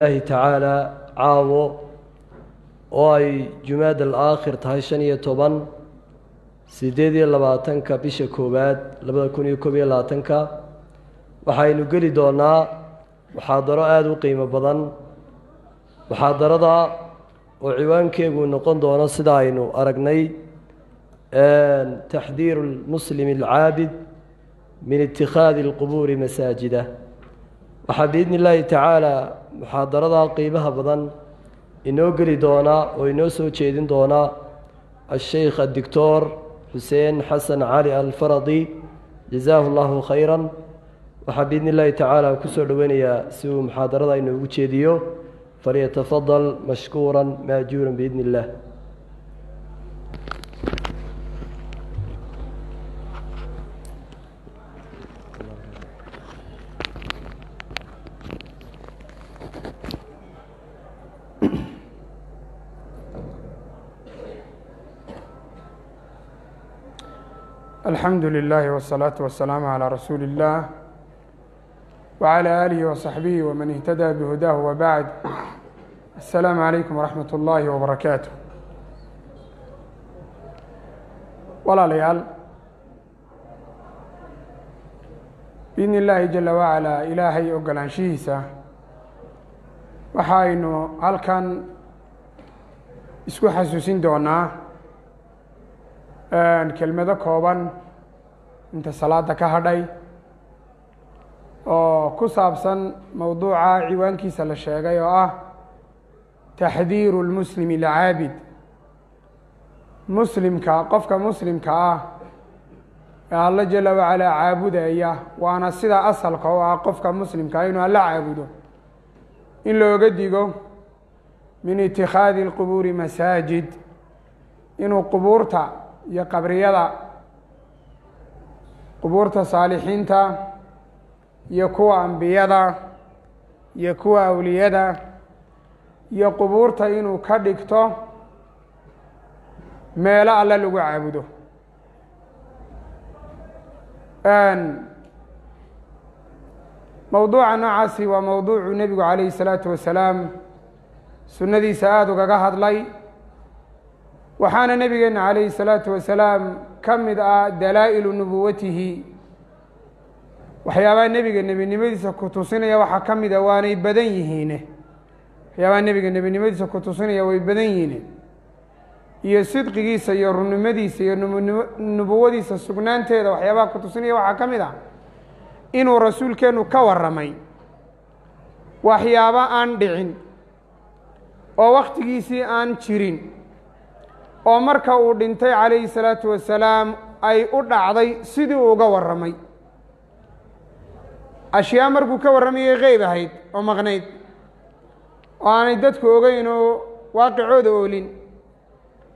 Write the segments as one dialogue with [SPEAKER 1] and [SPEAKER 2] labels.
[SPEAKER 1] الله تعالى عاو وأي جماد الآخر تهشنية طبعا سيدي لباتنك بيش كوباد لبدا كوني كوبي لاتنك وحاينو قلي دونا محاضرة آدو قيمة بدن محاضرة دا وعوان كيقو نقون دونا صداينو أرقني تحذير المسلم العابد من اتخاذ القبور مساجده وحبيبنا الله تعالى محاضرة قيمها بدن إنه قري دونا وإنه سوتشيدين دونا الشيخ الدكتور حسين حسن علي الفرضي جزاه الله خيرا وحبيبنا الله تعالى كسر وين يا سو محاضرة إنه وتشيديو فليتفضل مشكورا ماجورا بإذن الله.
[SPEAKER 2] الحمد لله والصلاة والسلام على رسول الله وعلى آله وصحبه ومن اهتدى بهداه وبعد. السلام عليكم ورحمة الله وبركاته. walaalyaal بإذن الله جل وعلا ilaahay ogolaanshihiisa waxaynu halkan isku xasuusin doonaa kelmado kooban inta salaada ka hadhay oo ku saabsan mowduuca ciwaankiisa la sheegay oo ah taxdiiru lmuslimi alcaabid. muslimka qofka muslimka ah ee alla jala wacalaa caabudaya waana sida asalka oo ah qofka muslimka inuu alla caabudo in looga digo min itikhaadi lqubuuri masaajid, inuu qubuurta iyo qabriyada qubuurta saalixiinta iyo kuwa ambiyada iyo kuwa awliyada iyo qubuurta inuu ka dhigto meelo alle lagu caabudo. mowduuca noocaasi waa mowduucu nebigu calayhi الsalaatu wasalaam sunnadiisa aada ugaga hadlay, waxaana nebigeena calayhi الsalaatu wasalaam ka mid ah dalaa'ilu nubuwatihi. waxyaabaha nebiga nebinimadiisa ku tusinaya waxaa ka mid a waanay badan yihiine waxyaabaha nebiga nebinimadiisa ku tusinaya way badan yihiine iyo sidqigiisa iyo runnimadiisa iyo nubuwadiisa sugnaanteeda waxyaabaha ku tusinaya waxaa ka mid ah inuu rasuulkeenu ka warramay waxyaabo aan dhicin oo wakhtigiisii aan jirin oo marka uu dhintay calayhi الsalaatu wasalaam ay u dhacday sidii uu uga warramay. ashyaa markuu ka warramayay qeyb ahayd oo maqnayd oo aanay dadku ogeyn oo waaqicooda oolin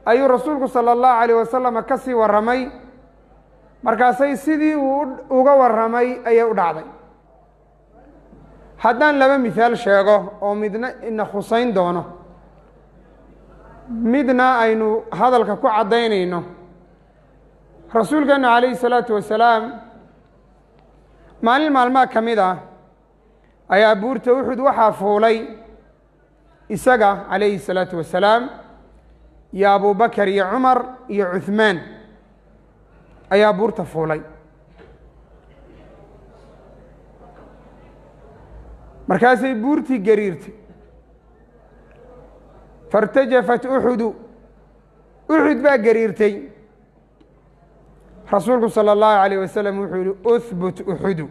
[SPEAKER 2] ayuu rasuulku salى الlahu عalيه wasalam ka sii warramay, markaasay sidii uu uga warramay ayay u dhacday. haddaan laba mihaal sheego oo midna ina khusayn doono midna aynu hadalka ku caddaynayno, rasuulkeenu calayhi الsalaatu wasalaam maalin maalmaha ka mid ah ayaa buurta uxud waxaa fuulay isaga calayhi الsalaatu wasalaam iyo abubakar iyo cumar iyo cuhmaan ayaa buurta fuulay. markaasay buurtii gariirtay, faاrtajafat uxudu, uxud baa gariirtay. rasuulku salى الlahu عalيه wasalam wuxuu yihi uhbut uxudu,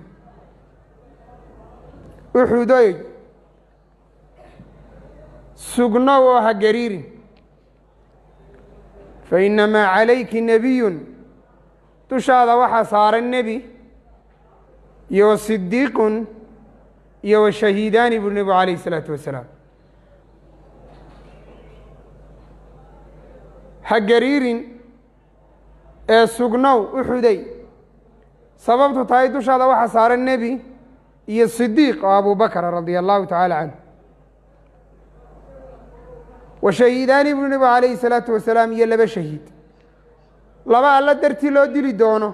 [SPEAKER 2] uxudoy sugnow oo ha gariirin, fainamaa calayki nebiyun, dushaada waxaa saaran nebi iyo sidiiqun iyo washahiidaani buu nebigu calayhi الsalaatu wasalaam. ha gariirin ee sugnow uxuday, sababtu tahay dushaada waxaa saaran nebi iyo sidiiq oo abubakra radia allahu tacaala canhu, washahiidaani buu nebigu calayhi الsalaatu wasalaam iyo laba shahiid, laba alla dartii loo dili doono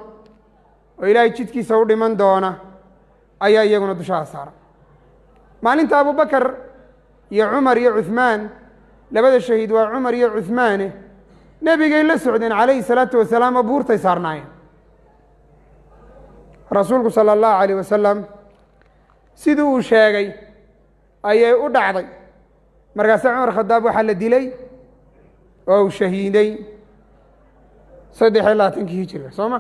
[SPEAKER 2] oo ilaahay jidkiisa u dhiman doona ayaa iyaguna dushaada saaran. maalinta abubakar iyo cumar iyo cuhmaan labada shahiid waa cumar iyo cuhmaane nebigay la socdeen calayhi salaatu wasalaam oo buurtay saarnaayeen rasuulku sala allahu calayh wasalam sidii uu sheegay ayay u dhacday markaase cumar khadaab waxaa la dilay oo uu shahiiday 23 hijriga soo ma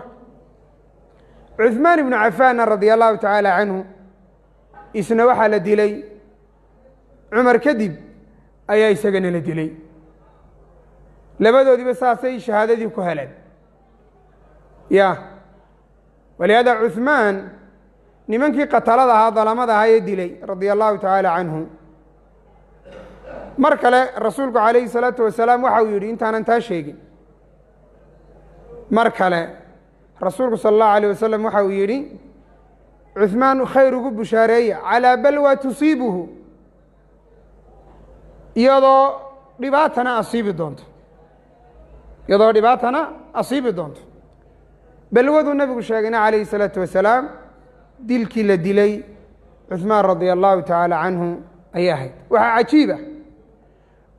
[SPEAKER 2] cuhmaan ibnu cafaanna radia allahu tacaala canhu isna waxaa la dilay cumar kadib ayaa isagana la dilay labadoodiiba saasay shahaadadii ku heleen ya walihaada cuhmaan nimankii qatalada ahaa dalamada ahaa ee dilay radia allahu tacaala canhu mar kale rasuulku calayhi salaatu wasalaam waxa uu yidhi intaanan taa sheegin mar kale rasuulku sala allahu alayh wasalam waxa uu yidhi cuhmaan khayr ugu bushaareeya calaa balwa tusiibuhu iyadoo dhibaatana asiibi doonto balwaduu nabigu sheegayna calayhi salaatu wasalaam dilkii la dilay cuhmaan radia allahu tacaala canhu ayay ahayd waxaa cajiiba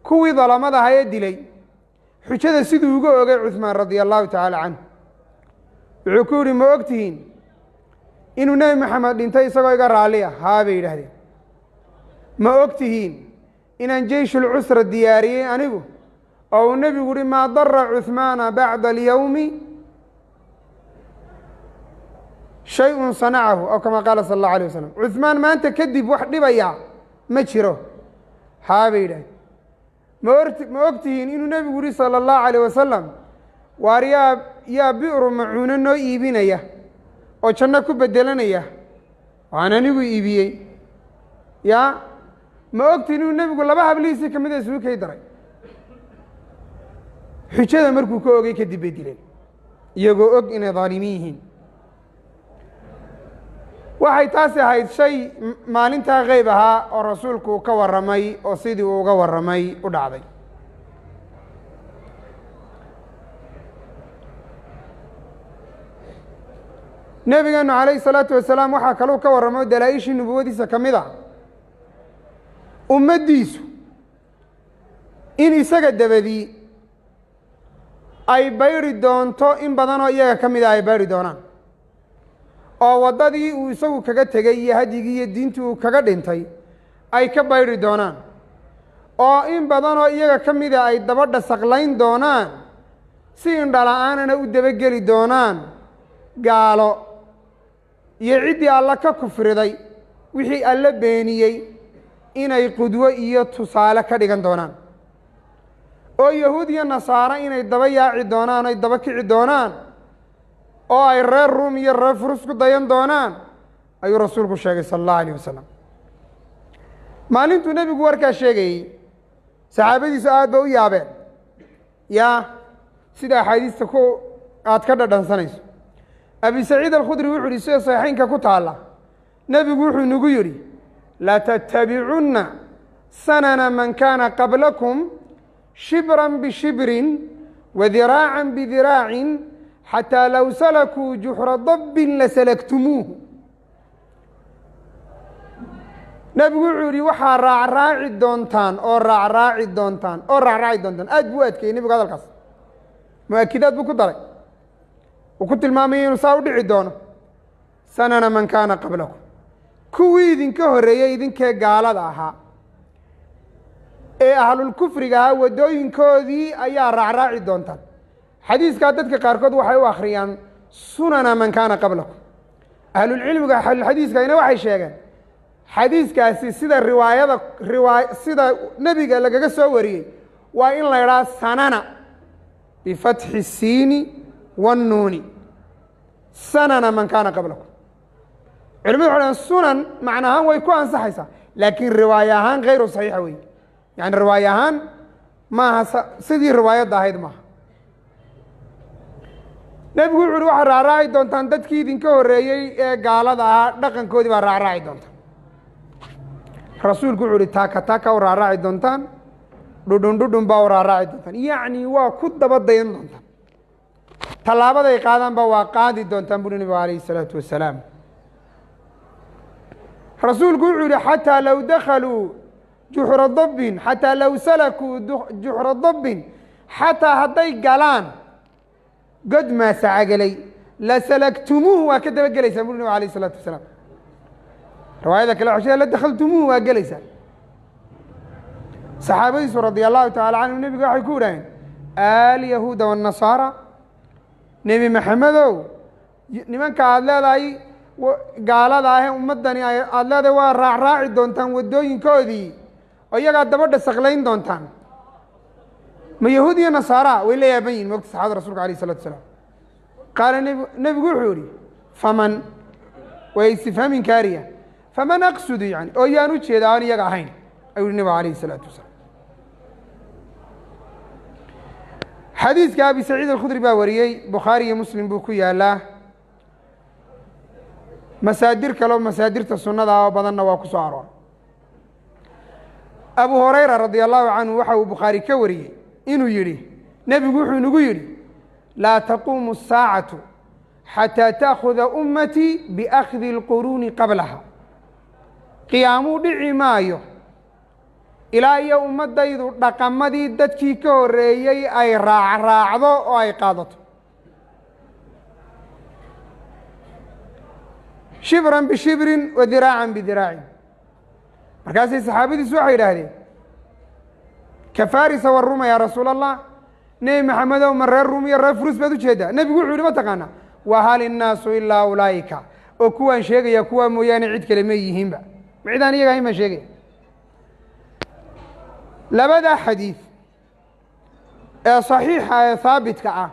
[SPEAKER 2] kuwii dalamada ahaa ee dilay xujada siduu uga ogay cuhmaan radia allahu tacaala canhu wuxuu ku yihi ma og tihiin inuu nebi maxamed dhintay isagoo iga raalliya haa bay yidhaahdeen ma og tihiin inaan jeyshulcusra diyaariyey anigu oo uu nebigu uhi maa dara cuhmaana bacda alyowmi shay-un sanacahu aw kama qaala sala allahu alayh wasalam cuhmaan maanta kadib wax dhibaya ma jiro haa bay yidhahdeen ma og tihiin inuu nebigu yihi sala allahu alayh wasalam waar yaa bi'ru macuuno noo iibinaya oo janno ku bedelanaya waan anigu iibiyey ya ma ogtihiin inuu nebigu laba hablihiisii kamida isugu kay daray xujada markuu ka ogay kadib bay dileen iyagoo og inay daalimiin yihiin waxay taasi ahayd shay maalintaa qeyb ahaa oo rasuulku uu ka warramay oo sidii uu uga warramay u dhacday nebigeenu calayhi salaatu wasalaam waxaa kaluu ka warramay oo dalaa-ishii nubuwadiisa ka mid a ummaddiisu in isaga dabadii ay bayri doonto in badanoo iyaga ka mida ay bayri doonaan oo waddadii uu isagu kaga tegey iyo hadyigii iyo diintii uu kaga dhintay ay ka bayri doonaan oo in badanoo iyaga ka mida ay dabadha saqlayn doonaan si indhala-aanana u dabageli doonaan gaalo iyo ciddii alla ka kufriday wixii alla beeniyey inay qudwo iyo tusaale ka dhigan doonaan oo yahuud iyo nasaare inay daba yaaci doonaan ay daba kici doonaan oo ay reer ruum iyo reer furus ku dayan doonaan ayuu rasuulku sheegay sala allahu alayh wasalam maalintuu nebigu warkaa sheegayey saxaabadiisu aad ba u yaabeen yaa sida axaadiista aad ka dhadhansanayso abi saciid alkhudri wuxuu yihi sida saxiixeynka ku taalla nebigu wuxuu nagu yidhi latattabicunna sanana man kaana qablakum shibran bishibrin wadiraacan bidiraacin xataa low salakuu juxra dabbin lasalagtumuuhu nebigu wuxuu yihi waxaa raacraaci doontaan aad buu u adkeeyey nebigu hadalkaas mu-akidaad buu ku daray uu ku tilmaamaya inuu saa u dhici doono sanana man kaana qablakum kuwii idinka horreeyey idinkee gaalada ahaa ee ahlulkufriga ahaa waddooyinkoodii ayaa raacraaci doontaan xadiiskaa dadka qaarkood waxay u akhriyaan sunana man kaana qablakum ahlulcilmiga ahlulxadiiskayna waxay sheegeen xadiiskaasi sida sida nebiga lagaga soo wariyey waa in la idhaha sanana bifatxi siini wannuuni sanana man kaana qablakum culimadu waxay dhahan sunan macna ahaan way ku ansaxaysaa laakiin riwaaye ahaan hayru saxiixa wey yani riwaaye ahaan maaha sidii riwaayadda ahayd maaha nebigu wuxu uhi waxaa raacraaci doontaan dadkii idinka horreeyey ee gaalada ahaa dhaqankoodii baa raacraaci doontaan rasuulku wuxu uhi taaka taaka u raacraaci doontaan dhudhun dhudhun baa u raacraaci doontaan yacni waa ku daba dayan doontaan tallaabaday qaadaanba waa qaadi doontaan buuri nebigu calayhi isalaatu wasalaam rasuulku wuxuu yihi xataa low dakaluu juxra dabbin xataa low salakuu juxra dabbin xataa hadday galaan god maasacagelay la salaktumuuhu waa ka daba gelaysaa buri nabig alayh isalaatu wasalaam riwaayada kale waxay la dakhaltumuuhu waa gelaysaa saxaabadiisu radi allahu tacala canhum nebiga waxay ku idhaaheen alyahuuda waannasaara nebi maxamedow nimanka aada leedahay gaalada ahee ummaddani aada leedahay waa raacraaci doontaan waddooyinkoodii oo iyagaa dabadha saklayn doontaan ma yahuud iyo nasaara way la yaaban yihin mogta saxaabada rasulka alayh isalatu wasalaam qaala nebigu wuxuu yihi faman waa istifhaam inkaariya faman aqsudu yani oo yaan u jeeda aan iyaga ahayn ayuu yihi nebigu alayh isalaatu wasalaam xadiiska abi saciid alkhudri baa wariyey bukhaari iyo muslim buu ku yaalaa masaadir kaleo masaadirta sunnada oo badanna waa ku soo arooray abu hurayra radi allahu canhu waxa uu bukhaari ka wariyey inuu yidhi nebigu wuxuu nagu yidhi laa taquumu الsaacatu xataa taakuda ummatii biakhdi اlquruuni qablaha qiyaamuu dhici maayo ilaa iyo ummaddaydu dhaqamadii dadkii ka horreeyey ay raacraacdo oo ay qaadato shibran bishibrin wa diraacan bidiraacin markaasay saxaabadiisu waxay idhaahdeen ka farisa waruma yaa rasuul allah nebi maxamedow ma reer rum iyo reer furus baad ujeedaa nebigu wuxuu yihi ma taqaanaa wahal innaasu ilaa ulaa'ika oo kuwaan sheegaya kuwaa mooyaane cid kale ma yihiinba ma cidaan iyaga ahayn baan sheegaya labadaa xadiid ee saxiixa ee haabitka ah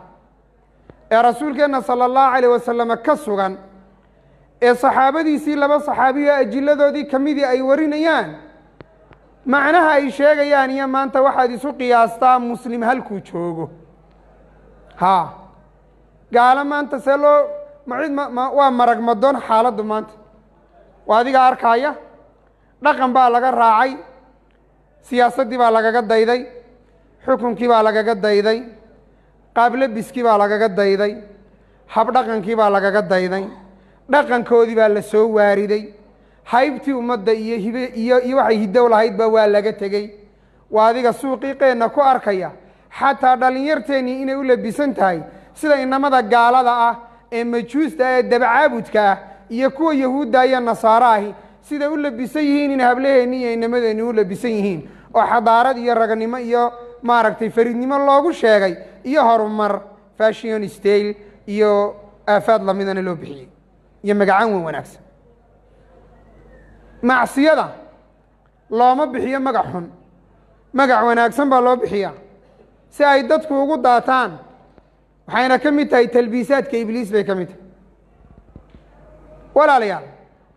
[SPEAKER 2] ee rasuulkeenna sala allahu calayh wasalama ka sugan ee saxaabadiisii laba saxaabiyo ajiladoodii ka midii ay warinayaan macnaha ay sheegayaan iyo maanta waxaad isu qiyaastaa muslim halkuu joogo haa gaalo maanta see loo waa marag madoon xaaladdu maanta waa adiga arkaaya dhaqan baa laga raacay siyaasaddii baa lagaga dayday xukunkii baa lagaga dayday qaablabiskii baa lagaga dayday habdhaqankii baa lagaga dayday dhaqankoodii baa la soo waariday haybtii ummadda iyo hibe iyo waxay hidow lahaydba waa laga tegey waa adiga suuqiiqeenna ku arkaya xataa dhallinyarteennii inay u labisan tahay sida inamada gaalada ah ee majuusta ee dabacaabudka ah iyo kuwa yahuudda iyo nasaaro ahi siday u labisan yihiin in hablaheenni iyo inamadeenni u labisan yihiin oo xadaarad iyo ragnimo iyo maaragtay faridnimo loogu sheegay iyo horumar fashion style iyo aafaad lamidana loo bixiyey iyo magacaan wan wanaagsan macsiyada looma bixiyo magac xun magac wanaagsan baa loo bixiyaa si ay dadku ugu daataan waxayna ka mid tahay talbiisaadka ibliis bay ka mid tahay walaalayaal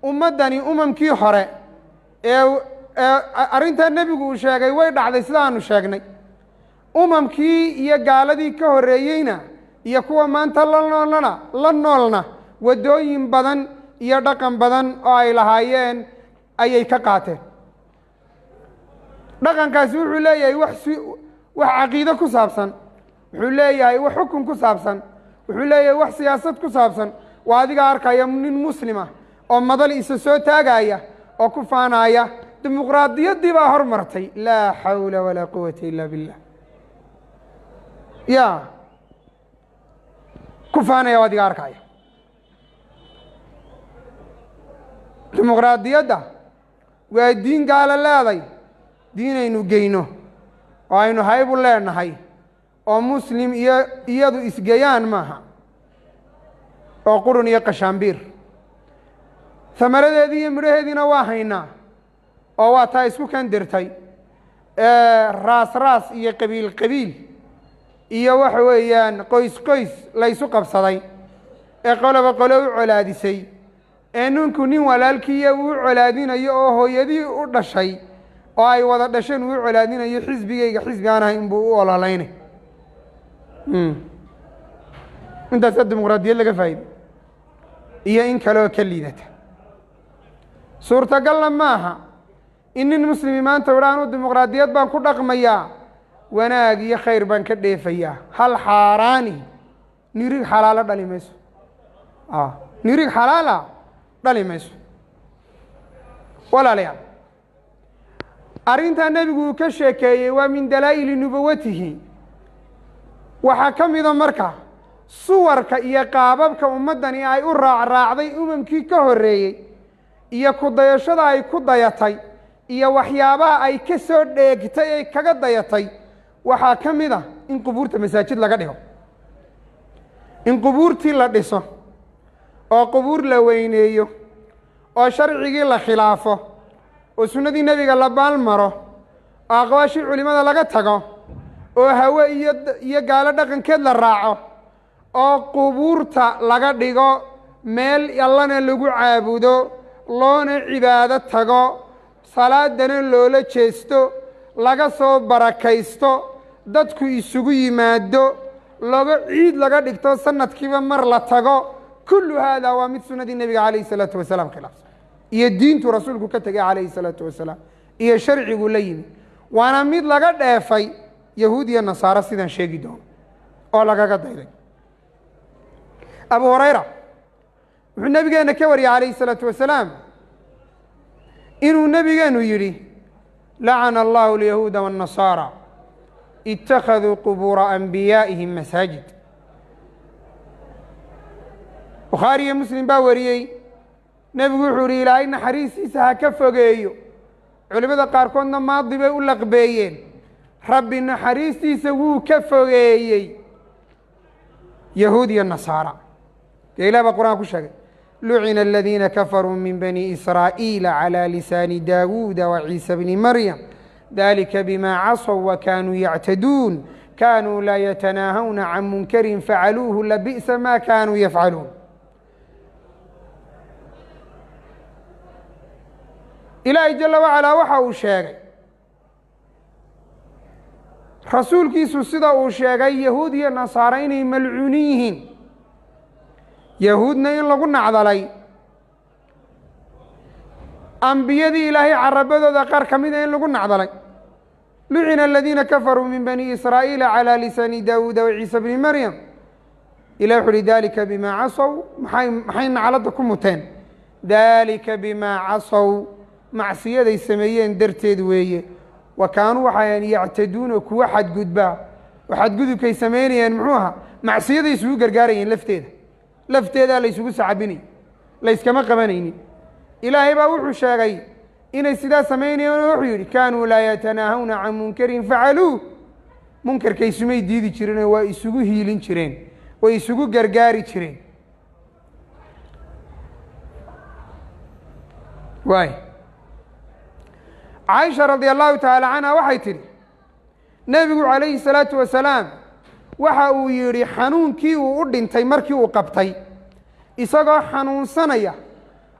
[SPEAKER 2] ummaddani umamkii hore ee arrintaa nebigu uu sheegay way dhacday sidaanu sheegnay umamkii iyo gaaladii ka horreeyeyna iyo kuwa maanta la noolna waddooyin badan iyo dhaqan badan oo ay lahaayeen ayay ka qaateen dhaqankaasi wuxuu leeyahay wax caqiido ku saabsan wuxuu leeyahay wax xukun ku saabsan wuxuu leeyahay wax siyaasad ku saabsan waa adiga arkaya nin muslima oo madal isa soo taagaya oo ku faanaya dimuqraadiyaddii baa hormartay laa xawla walaa quwata ila billah ya ku faanaya waa adiga arkaya dimuqraadiyadda waa diin gaalo leeday diinaynu geyno oo aynu haybu leenahay oo muslim iyo iyadu isgeyaan maaha oo qurun iyo qashaambiir amaradeedii iyo midhaheediina waa haynaa oo waa taa isku kan dirtay raas iyo qabiil iyo waxa weeyaan qoys laysu qabsaday ee qoloba qole u colaadisay ee ninku nin walaalkiiya uu colaadinayo oo hooyadii u dhashay oo ay wada dhasheen uu colaadinayo xisbigayga xisbi aan ahay inbuu u ololaynay intaasaa dimuqraadiyad laga faa'iday iyo in kaleoo ka liidata suurtagalna maaha in nin muslimi maanta idhaanu dimuqraadiyad baan ku dhaqmayaa wanaag iyo khayr baan ka dheefayaa hal xaaraani nirig xalaalo dhali mayso nirig xalaala dhali mayso walaalayaal arrintaa nebigu uu ka sheekeeyey waa min dalaa'ili nubuwatihi. waxaa ka mida marka suwarka iyo qaababka ummaddani ay u raacraacday umamkii ka horreeyey iyo ku dayashada ay ku dayatay iyo waxyaabaha ay ka soo dheegtay ay kaga dayatay. waxaa ka mid a in qubuurta masaajid laga dhigo, in qubuurtii la dhiso oo qubuur la weyneeyo oo sharcigii la khilaafo oo sunnadii nebiga la baalmaro oo aqwaashii culimmada laga tago oo hawe iyo gaalo dhaqankeed la raaco oo qubuurta laga dhigo meel allana lagu caabudo, loona cibaado tago, salaadana loola jeesto, laga soo barakaysto, dadku isugu yimaado, ciid laga dhigto, sanadkiiba mar la tago. kullu haadaa waa mid sunnadii nebiga calayhi salaatu wasalaam khilaafsan iyo diintu rasuulku ka tegay calayhi salaatu wasalaam iyo sharcigu la yimi. waana mid laga dheefay yahuud iyo nasaaro sidaan sheegi doono oo lagaga dayday. abu hurayra wuxuu nebigeenna ka wariyey calayhi salaatu wasalaam inuu nebigeennu yidhi lacana allahu alyahuuda waannasaara ittakhaduu qubuura anbiyaa'ihim masaajid. bukhaari iyo muslim baa wariyey. nebigu wuxuu yihi ilaahay naxariistiisa ha ka fogeeyo. culimmada qaarkoodna maadi bay u laqbeeyeen, rabbi naxariistiisa wuu ka fogeeyey yahuud iyo nasaara. dee ilah baa qur-aan ku sheegay lucina aladiina kafaruu min bani israa'iila calى lisaani daawuuda waciisa bni maryam dalika bima casow wakanuu yactaduun kanuu laa yatanaahawna can munkarin facaluuhu labi'sa ma kanuu yafcaluun. ilaahay jala wacalaa waxa uu sheegay rasuulkiisu sida uu sheegay yahuud iyo nasaare inay malcuunin yihiin. yahuudna in lagu nacdalay, ambiyadii ilaahay carabadooda qaar ka mida in lagu nacdalay. lucina aladiina kafaruu min bani israa'iila calى lisaani daawuuda waciisa bni maryam. ilah wuxu uhi dalika bima casow, maxay nacladda ku muteen? dalika bima casow, macsiyaday sameeyeen darteed weeye. wa kaanuu waxayan yactaduuna kuwa xadgudbaa oo xadgudubkay samaynayeen muxuu ahaa? macsiyaday isugu gargaarayeen lafteedaa la ysugu sacabinay, layskama qabanaynin. ilaahay baa wuxuu sheegay inay sidaa samaynayeen oo wuxuu yidhi kaanuu laa yatanaahawna can munkarin facaluuh. munkarkay isumay diidi jireenoo waa isugu hiilin jireen, way isugu gargaari jireen. waay caaisha radia allahu tacaala canha waxay tidhi nebigu calayhi salaatu wasalaam waxa uu yidhi xanuunkii uu u dhintay markii uu qabtay isagoo xanuunsanaya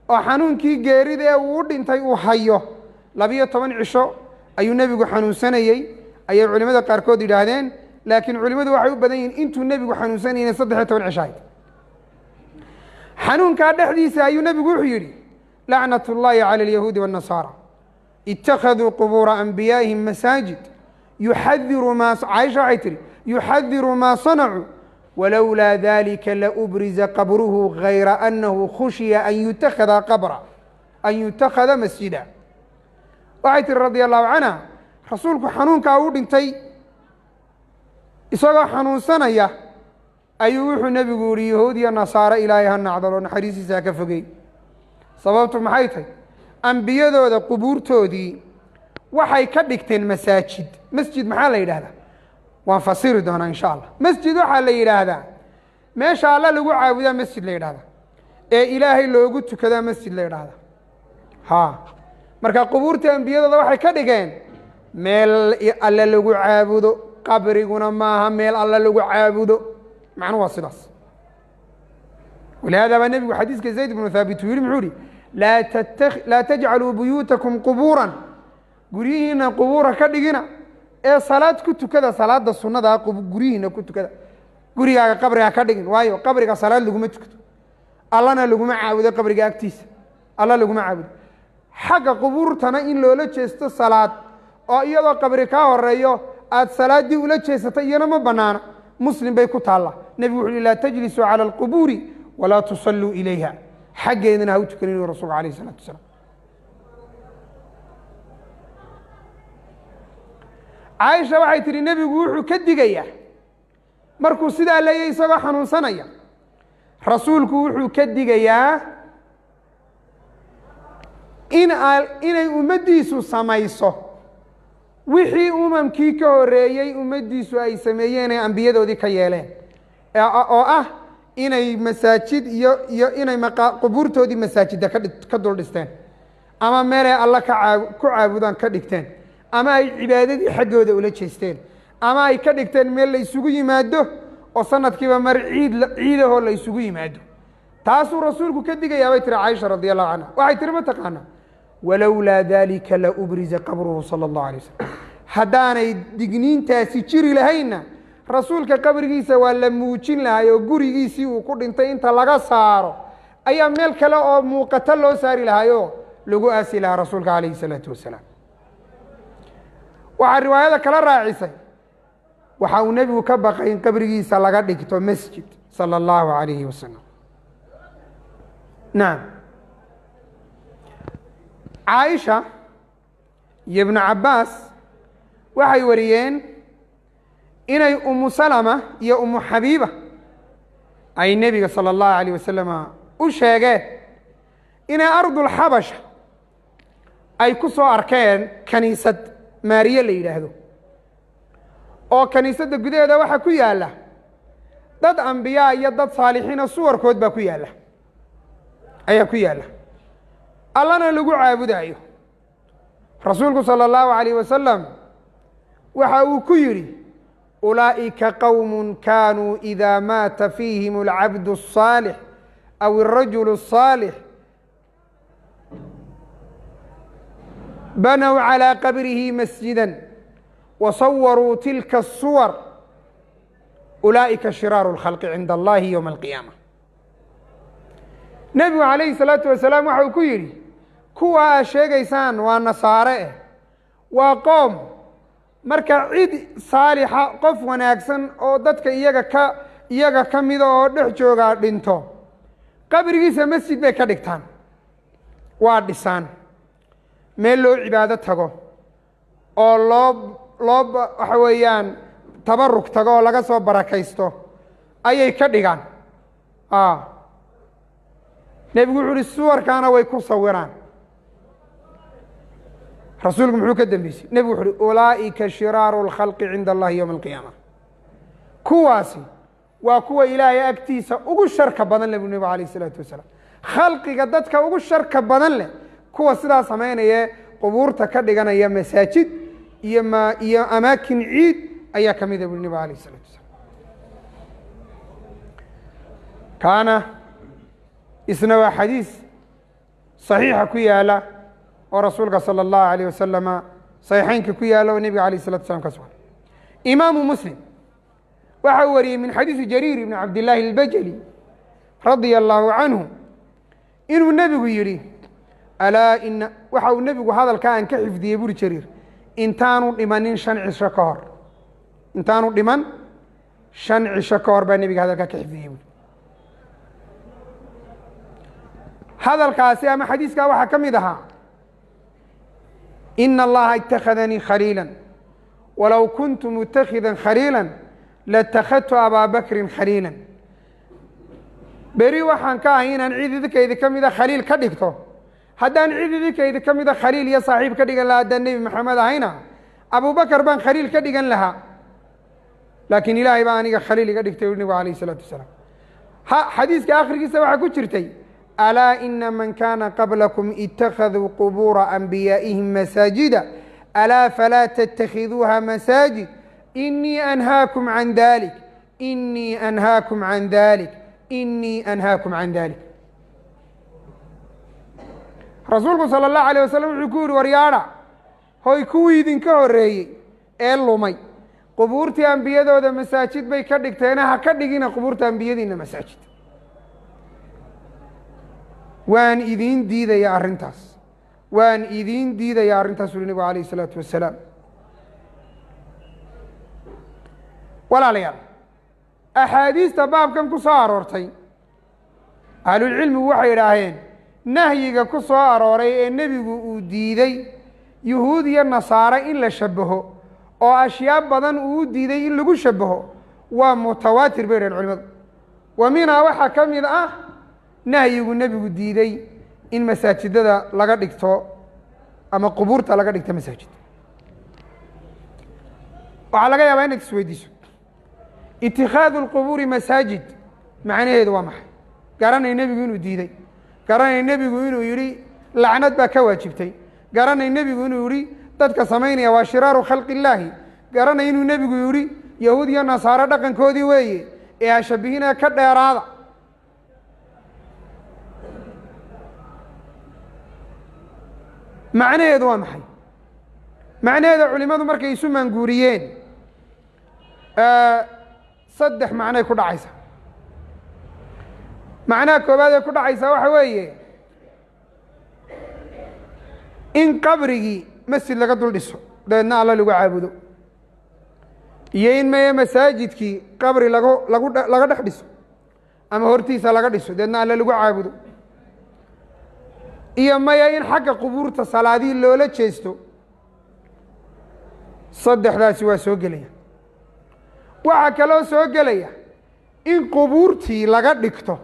[SPEAKER 2] oo xanuunkii geerida ee uu u dhintay uu hayo 12 cisho ayuu nebigu xanuunsanayey ayay culimmada qaarkood yidhaahdeen. laakiin culimmadu waxay u badan yihiin intuu nebigu xanuunsanayna 13 cisho ahayd. xanuunkaa dhexdiisa ayuu nebigu wuxuu yidhi lacnat ullaahi cala alyahuudi waannasaara ittakhaduu qubuura anbiyaa'ihim masaajid yuxadiru maa caaisha waxay tihi yuxadiru maa sanacuu walowlaa dalika laubriza qabruhu gayra annahu khushiya an yutakhada masjida. waxay tihi radia allahu canha rasuulku xanuunkaa u dhintay isagoo xanuunsanaya ayuu wuxuu nebigu yihi yahuud iyo nasaare ilaahay ha nacdalo naxariistiisa ha ka fogey. sababtu maxay tahy? ambiyadooda qubuurtoodii waxay ka dhigteen masaajid. masjid maxaa la yidhahdaa? waan fasiri doonaa insha allah. masjid waxaa la yidhaahdaa meesha alla lagu caabudaa masjid la yidhahdaa, ee ilaahay loogu tukadaa masjid la yidhahdaa. marka qubuurta ambiyadooda waxay ka dhigeen meel alle lagu caabudo, qabriguna maaha meel alle lagu caabudo. macnuhu waa sidaas. walihaada baa nebigu xadiiska zayd bnu thaabit uu yihi muxuu ihi laa tajcaluu buyuutakum qubuuran, guryihiina qubuura ka dhigina ee salaad ku tukada, salaada sunnadaa guryihiina ku tukada. gurigaaga qabriga ka dhigin, waayo qabriga salaad laguma tukato, allana laguma caabudo qabriga agtiisa, alla laguma caabudo. xagga qubuurtana in loola jeesto salaad oo iyadoo qabri kaa horeeyo aad salaaddii ula jeesatay iyana ma banaana. muslim bay ku taalla. nebigu wuxu uhi laa tajlisuu cala alqubuuri walaa tusalluu ilayha, xaggeedana ha u tukanin rasulku alayh isalaatu wasalaam. caaisha waxay tihi nebigu wuxuu ka digayaa markuu sidaa leeyahay isagoo xanuunsanaya rasuulku wuxuu ka digayaa inay ummaddiisu samayso wixii umamkii ka horeeyey ummaddiisu ay sameeyeen ee ambiyadoodii ka yeeleen oo ah inay masaajid iyo inay qubuurtoodii masaajidda ka dul dhisteen ama meelay alla ku caabudaan ka dhigteen ama ay cibaadadii xaggooda ula jeesteen ama ay ka dhigteen meel la isugu yimaado oo sanadkiiba mar ciidahoo la isugu yimaado taasuu rasuulku ka digayaa bay tiri caaisha radi allahu canha waxay tiri ma taqaana walowlaa dalika la ubriza qabruhu sala allahu alay wasalam haddaanay digniintaasi jiri lahaynna rasuulka qabrigiisa waa la muujin lahay oo gurigiisii uu ku dhintay inta laga saaro ayaa meel kale oo muuqato loo saari lahaayoo lagu aasi lahaa rasuulka calayhi salaatu wasalaam waxaa riwaayada kala raacisay waxa uu nebigu ka baqay in qabrigiisa laga dhigto masjid sala allahu calayhi wasalam nacam caaisha iyo ibnu cabbaas waxay wariyeen inay umu salama iyo umu xabiiba ay nebiga sala allahu calayh wasalama u sheegeen inay ardulxabasha ay ku soo arkeen kaniisad maariye la yidhaahdo oo kaniisadda gudaheeda waxaa ku yaalla dad ambiyaa iyo dad saalixiina suwarkood baa ku yaalla ayaa ku yaalla allana lagu caabudaayo rasuulku sala allahu calayh wasalam waxa uu ku yidhi ulaa'ika qowm kaanuu idaa maata fiihim alcabdu الصaalix aw الrajulu الصaalix banow calىa qabrihi masjida wasawaruu tilka الsuwar ulaa'ika shiraaru اlkhalqi cinda allahi ywma alqiyaama nebigu calayhi الsalaatu wasalaam waxa uu ku yidhi kuwa aad sheegaysaan waa nasaare waa qoom marka cid saalixa qof wanaagsan oo dadka iyaga ka mida oo dhex joogaa dhinto qabrigiisa masjid bay ka dhigtaan waa dhisaan meel loo cibaado tago oo loo waxa weeyaan tabaruk tago oo laga soo barakaysto ayay ka dhigaan nebigu wuxu uhi suwarkaana way ku sawiraan rasuulku muxuu ka dambeysay nebigu wuxu uhi ulaa'ika shiraaru اlkhalqi cinda allahi ywma alqiyaama kuwaasi waa kuwa ilaahay agtiisa ugu sharka badan leh buu nebigu alayh isalaatu wasalaam khalqiga dadka ugu sharka badan leh kuwa sidaa samaynaya qubuurta ka dhiganaya masaajid iyo amaakin ciid ayaa ka mida buu nebigu alayh isalaatu wasalaam kaana isna waa xadiis صaxiixa ku yaala oo rasuulka salى الlahu عalيه wasalama صaxiixeynka ku yaala oo nebiga alayه الsalatu waslam ka sugan imaamu muslim waxa uu wariyey min xadiisi jariir ibn cabdillaahi اlbajali radia allahu canhu inuu nebigu yidhi alaa ina waxa uu nebigu hadalkaa aan ka xifdiyey buri jariir intaanu dhimanin 5 cisho ka hor intaanu dhiman 5 cisho ka hor baa nebiga hadalkaa ka xifdiyey buri hadalkaasi ama xadiiskaa waxaa ka mid ahaa ina allaha itakadanii khaliila walow kuntu mutakida khaliila latakadtu abaa bakrin khaliila beri waxaan ka ahay inaan cid idinkaydi ka mida khaliil ka dhigto haddaan cid idinkaydi ka mida khaliil iyo saaxiib ka dhigan lahaa haddaan nebi maxamed ahayna abubakar baan khaliil ka dhigan lahaa laakiin ilaahay baa aniga khaliil iga dhigtay nebigu alayh isalaatu wasalaam xadiiska akhrigiisa waxaa ku jirtay alaa ina man kana qablakum itakaduu qubuura anbiyaa'ihim masaajida alaa falaa tatakhiduuha masaajid inii anhaakum can dalik inii anhaakum can dalik inii anhaakum can dalik rasuulku salى الlahu عalيه wasalam wuxuu ku yihi waryaadha hoy kuwii idinka horeeyey ee lumay qubuurtii ambiyadooda masaajid bay ka dhigteena ha ka dhigina qubuurta ambiyadiina masaajid waan idiin diidaya arrintaas waan idiin diidaya arrintaas uli nebigu alayh الsalaatu wasalaam walaalayaal axaadiista baabkan ku soo aroortay ahlulcilmigu waxay idhaaheen nahyiga ku soo arooray ee nebigu uu diiday yuhuud iyo nasaare in la shabaho oo ashyaa badan uu diiday in lagu shabaho waa mutawaatir bay dhaheen culimadu wa minhaa waxaa ka mid ah nahyigu nebigu diiday in masaajidada laga dhigto ama qubuurta laga dhigto masaajid waxaa laga yaabaa inaad isweydiiso itikhaadu اlqubuuri masaajid macnaheedu waa maxay garanay nebigu inuu diiday garanay nebigu inuu yidhi lacnad baa ka waajibtay garanay nebigu inuu yidhi dadka samaynaya waa shiraaru khalqi illaahi garanay inuu nebigu yidhi yahuud iyo nasaaro dhaqankoodii weeye ee hashabihina ka dheeraada macnaheedu waa maxay macnaheeda culimadu markay isu maanguuriyeen saddex macnoy ku dhacaysa macnaha koowaad ee ku dhacaysa waxa weeye in qabrigii masjid laga dul dhiso dabeedna alla lagu caabudo iyo in meye masaajidkii qabri laga dhex dhiso ama hortiisa laga dhiso dabeedna alla lagu caabudo iyo maya in xagga qubuurta salaadii loola jeesto saddexdaasi waa soo gelaya waxaa kaloo soo gelaya in qubuurtii laga dhigto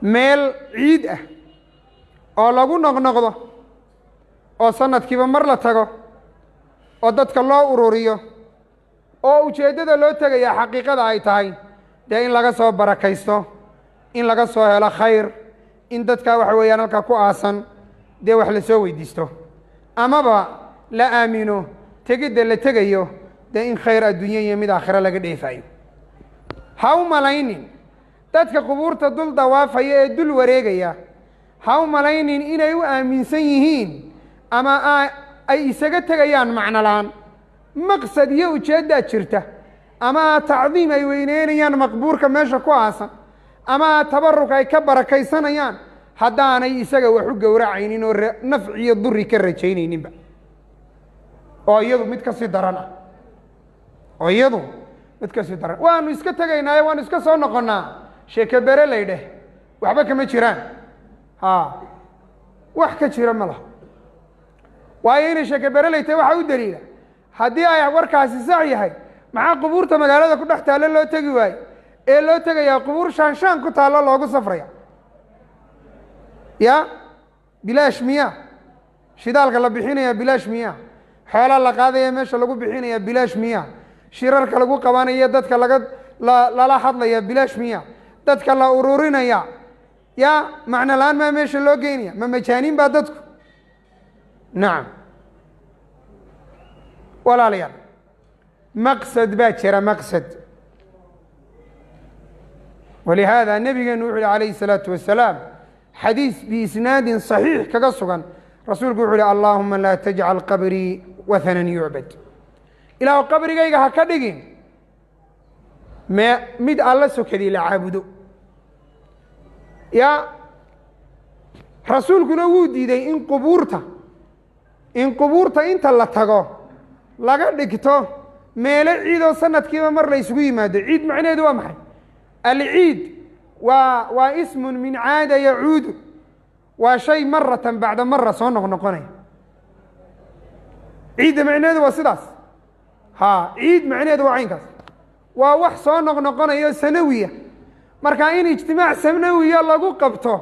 [SPEAKER 2] meel ciid ah oo lagu noqnoqdo oo sanadkiiba mar la tago oo dadka loo ururiyo oo ujeeddada loo tegaya xaqiiqada ay tahay dee in laga soo barakaysto in laga soo helo khayr in dadkaa waxa weeyaan halkaa ku aasan dee wax la soo weydiisto amaba la aamino tegidda la tegayo dee in khayr adduunya iyo mid aakhiro laga dheefayo ha u malaynin dadka qubuurta dul dawaafaya ee dul wareegaya ha u malaynin inay u aaminsan yihiin ama ay isaga tegayaan macno la-aan maqsad iyo ujeeddaa jirta ama tacdiim ay weyneynayaan maqbuurka meesha ku aasan ama tabaruk ay ka barakaysanayaan haddaanay isaga wax u gowracaynin oo nafci iyo duri ka rajaynayninba oo iyadu mid kasii daran ah oo iyadu mid kasii daran waanu iska tegaynaaye waanu iska soo noqonnaa sheeke bere laydheh waxba kama jiraan wax ka jira ma laha waayo inay sheeke bere lay tahay waxaa u daliila haddii ay warkaasi sax yahay maxaa qubuurta magaalada ku dhex taallo loo tegi waaye ee loo tegayaa qubuur shaanshaan ku taallo loogu safraya ya bilaash miya shidaalka la bixinaya bilaash miya xoolaa la qaadaya meesha lagu bixinaya bilaash miya shirarka lagu qabanaya dadka lala hadlaya bilaash miya dadka la ururinaya ya macno la-aan maa meesha loo geynaya ma majaaniin baa dadku nacam walaalayaal maqsad baa jira maqsad walihaada nabigeenu wuxu uhi calayhi الsalaatu wasalaam xadiis biisnaadin صaxiix kaga sugan rasuulku wuxu uhi allahuma laa tajcal qabrii wathanan yucbad ilaah qabrigayga ha ka dhigin mid alla sokadii la caabudo ya rasuulkuna wuu diiday in qubuurta inta la tago laga dhigto meelo ciidoo sanadkiiba mar la isugu yimaado ciid macnaheedu waa maxay alciid waa ismu min caada yacuudu waa shay maratan bacda mara soo noqnoqonaya ciidda macnaheedu waa sidaas ciid macnaheedu waa caynkaas waa wax soo noqnoqonayo sanawiya marka in ijtimaac sanawiya lagu qabto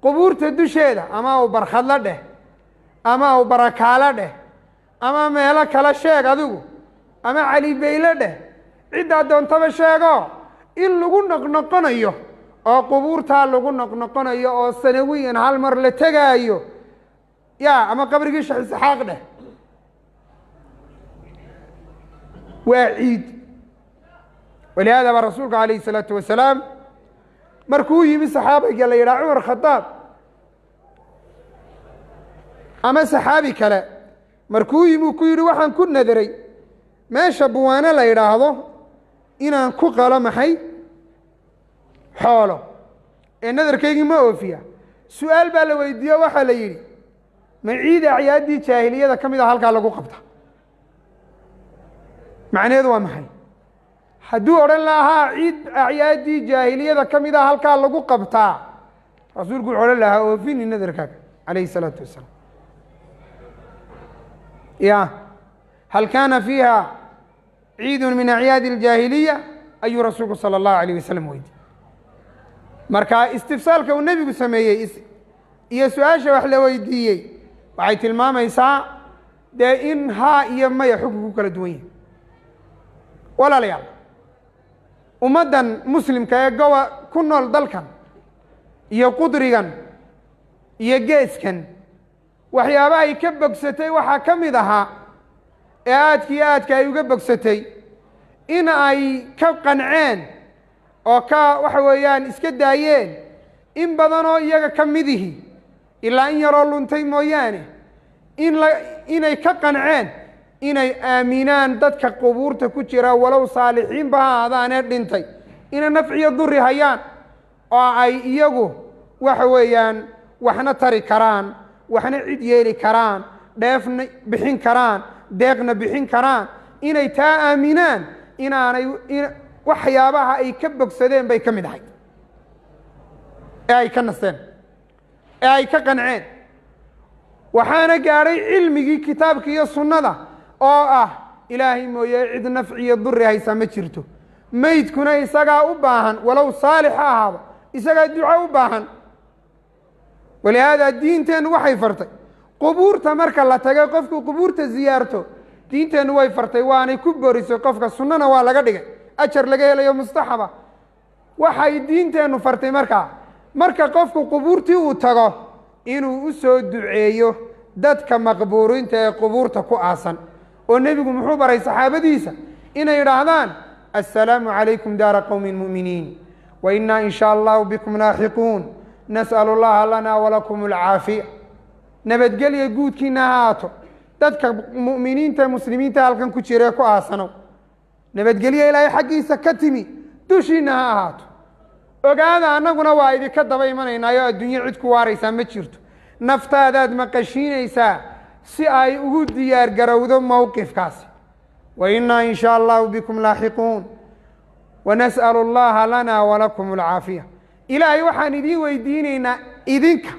[SPEAKER 2] qubuurta dusheeda ama uu barkhadla dheh ama uu barakaalo dheh ama meelo kale sheeg adigu ama calibeyle dheh ciddaa doontaba sheego in lagu noqnoqonayo oo qubuurtaa lagu noqnoqonayo oo sanawiyan hal mar la tegaayo ya ama qabrigii sheekh isxaaq dheh waa ciid walihaada baa rasuulka calayhi الsalaatu wasalaam markuu yimi saxaabiga la yidhaha cumar khadaab ama saxaabi kale markuu yimi uu ku yidhi waxaan ku nadaray meesha buwaano la yidhaahdo inaan ku qalo maxay xoolo ee nadarkaygii ma oofiya su-aal baa la weydiiyo waxaa la yidhi ma ciid acyaaddii jaahiliyada ka mid a halkaa lagu qabta macnaheedu waa maxay hadduu odhan lahaa ciid acyaaddii jaahiliyada ka mid a halkaa lagu qabtaa rasuulku wuxuu odhan lahaa oofini nadarkaaga calayhi الsalaatu wasalaam ya hal kaana fiiha ciidun min acyaadi aljaahiliya ayuu rasuulku sala allahu alayh wasalam weydiy marka istifsaalka uu nebigu sameeyey iyo su-aasha wax la weydiiyey waxay tilmaamaysaa dee in haa iyo maya xukunku kala duwan yahay walaalayaal ummaddan muslimka ee ku nool dalkan iyo qudrigan iyo geeskan waxyaabaha ay ka bogsatay waxaa ka mid ahaa ee aadka iyo aadka ay uga bogsatay in ay ka qanceen oo ka waxa weeyaan iska daayeen in badanoo iyaga ka midihi ilaa in yaroo luntay mooyaane inay ka qanceen inay aaminaan dadka qubuurta ku jira walow saalixiinba ha ahaadaanee dhintay inay nafciyo duri hayaan oo ay iyagu waxa weeyaan waxna tari karaan waxna cid yeeli karaan dheefna bixin karaan deeqna bixin karaan inay taa aaminaan inaanay waxyaabaha ay ka bogsadeen bay ka mid ahayd ee ay ka nasteen ee ay ka qanceen waxaana gaadhay cilmigii kitaabka iyo sunnada oo ah ilaahay mooye cid nafciyo duri haysa ma jirto meydkuna isagaa u baahan walow saalix ha ahaado isagaa duco u baahan walihaada diinteennu waxay fartay qubuurta marka la tago qofku qubuurta ziyaarto diinteennu way fartay waanay ku borisay qofka sunnana waa laga dhigay ajar laga helayo mustaxaba waxay diinteennu fartay marka qofku qubuurtii uu tago inuu u soo duceeyo dadka maqbuuriinta ee qubuurta ku aasan oo nebigu muxuu baray saxaabadiisa inay idhaahdaan assalaamu calaykum daara qowmin mu'miniin wa innaa in shaa allahu bikum laaxiquun nas'alu allaha lana walakum alcaafiya nabadgelya guudkiina ha ahaato dadka mu'miniinta muslimiinta halkan ku jira ee ku aasanow nabadgelya ilaahay xaggiisa ka timi dushiina ha ahaato ogaada annaguna waa idinka daba imanaynaayo adduunye cid ku waaraysaa ma jirto naftaadaad maqashiinaysaa si ay ugu diyaar garowdo mowqifkaasi wa innaa in shaa allahu bikum laaxiquun wanas'alu allaha lana walakum alcaafiya ilaahay waxaan idiin weydiinaynaa idinka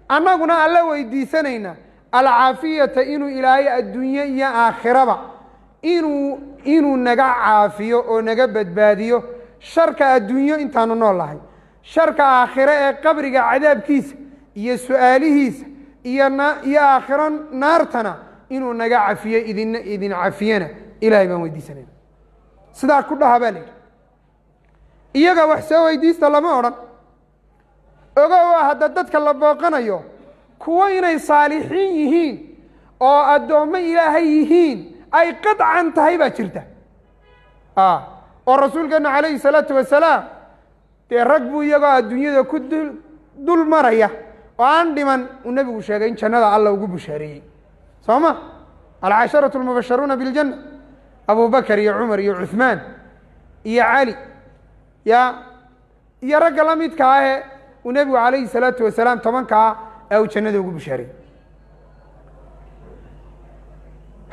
[SPEAKER 2] annaguna alla weydiisanaynaa alcaafiyata inuu ilaahay adduunye iyo aakhiraba inuu naga caafiyo oo naga badbaadiyo sharka adduunyo intaanu nool lahay sharka aakhire ee qabriga cadaabkiisa iyo su-aalihiisa iyo aakhiro naartana inuu naga cafiyo idin cafiyana ilaahay baan weydiisanayna sidaa ku dhaha baa layidhi iyaga wax soo weydiista lama odhan ogow hadda dadka la booqanayo kuwo inay saalixiin yihiin oo addoommo ilaahay yihiin ay qadcan tahay baa jirta oo rasuulkeenu calayhi salaatu wasalaam dee rag buu iyagoo adduunyada ku dul maraya oo aan dhiman uu nebigu sheegay in jannada alla ugu bushaareeyey soo ma alcasharatu almubasharuuna biljanna abu bakar iyo cumar iyo cuhmaan iyo cali iyo ragga la midka ahee uu nebigu calayhi salaatu wasalaam tobankaa ee uu jannada ugu bushaareeyey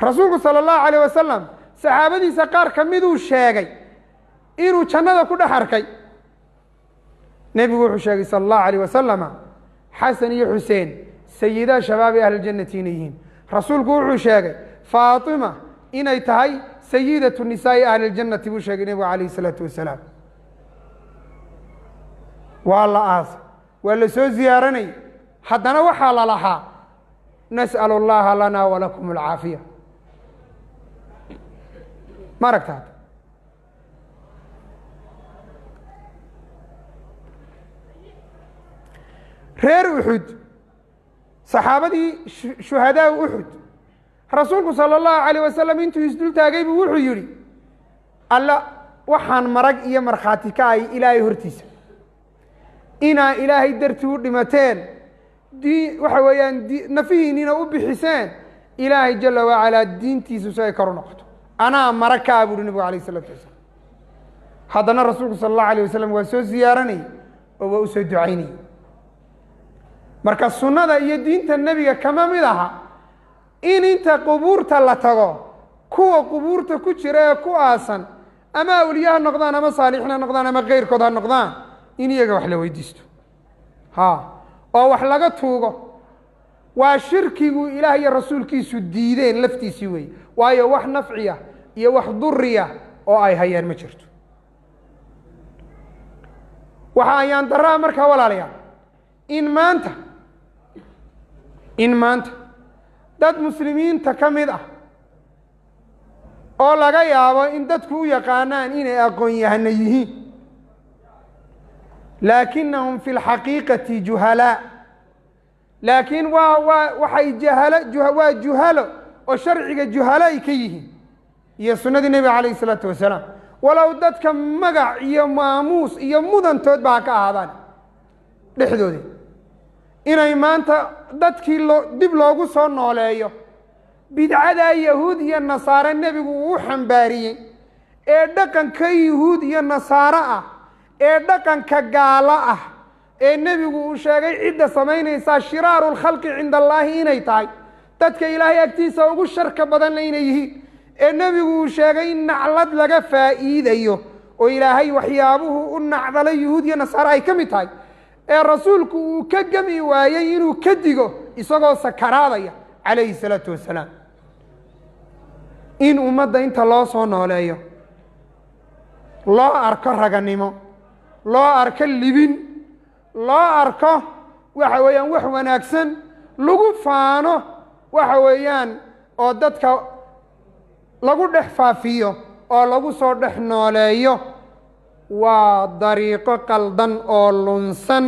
[SPEAKER 2] rasuulku sala allahu calayh wasalam saxaabadiisa qaar ka miduu sheegay inuu jannada ku dhex arkay nebigu wuxuu sheegay sala allahu alayh wasalama xasan iyo xuseen sayidaa shabaabi ahliljannati inay yihiin rasuulku wuxuu sheegay faatima inay tahay sayidatu nisaa'i ahli ljannati buu sheegay nebigu calayhi salaatu wasalaam waa la aasa waa la soo ziyaaranayay haddana waxaa la lahaa nas'alu allaha lana walakum alcaafiya ma aragtaad reer uxud saxaabadii shuhadaa uxud rasuulku sala allahu calayh wasalam intuu isdul taagay buu wuxuu yidhi alla waxaan marag iyo markhaati ka ahay ilaahay hortiisa inaa ilaahay dartii u dhimateen waxa weeyaan nafihiinina u bixiseen ilaahay jala wacalaa diintiisu si ay kor u noqoto anaa marag ka ah buuhi nebigu alayh isalaatu wasalaam haddana rasuulku sala allahu alayh wasalam waa soo ziyaaranayay oo waa u soo ducaynayay marka sunnada iyo diinta nebiga kama mid aha in inta qubuurta la tago kuwa qubuurta ku jira ee ku aasan ama awliye ha noqdaan ama saalixiin ha noqdaan ama keyrkood ha noqdaan in iyaga wax la weydiisto oo wax laga tuugo waa shirkigu ilaah iyo rasuulkiisu diideen laftiisii weeye waayo wax nafciya iyo wax duriya oo ay hayaan ma jirto. waxa ayaan daraa markaa walaalayaal in maanta dad muslimiinta ka mid ah oo laga yaabo in dadku u yaqaanaan inay aqoon-yahano yihiin laakinahum fi lxaqiiqati juhalaa, laakiin waxay waa juhalo oo sharciga juhalo ay ka yihiin iyo sunnadii nebiga calayh isalaatu wasalaam, walow dadka magac iyo maamuus iyo mudantood baa ka ahaadaan dhexdoodii. inay maanta dadkii dib loogu soo nooleeyo bidcadaa yahuud iyo nasaare nebigu uu xambaariyey ee dhaqanka yuhuud iyo nasaare ah ee dhaqanka gaalo ah ee nebigu uu sheegay cidda samaynaysaa shiraaru lkhalqi cinda allaahi inay tahay, dadka ilaahay agtiisa ugu sharka badanna inay yihiin, ee nebigu uu sheegay in naclad laga faa'iidayo oo ilaahay waxyaabuhu u nacdalay yuhuud iyo nasaare ay ka mid tahay, ee rasuulku uu ka gami waayey inuu ka digo isagoo sakaraadaya calayhi salaatu wasalaam. in ummadda inta loo soo nooleeyo loo arko raganimo, loo arko libin, loo arko waxa weeyaan wax wanaagsan, lagu faano waxa weeyaan oo dadka lagu dhex faafiyo oo lagu soo dhex nooleeyo, waa dariiqo qaldan oo lunsan,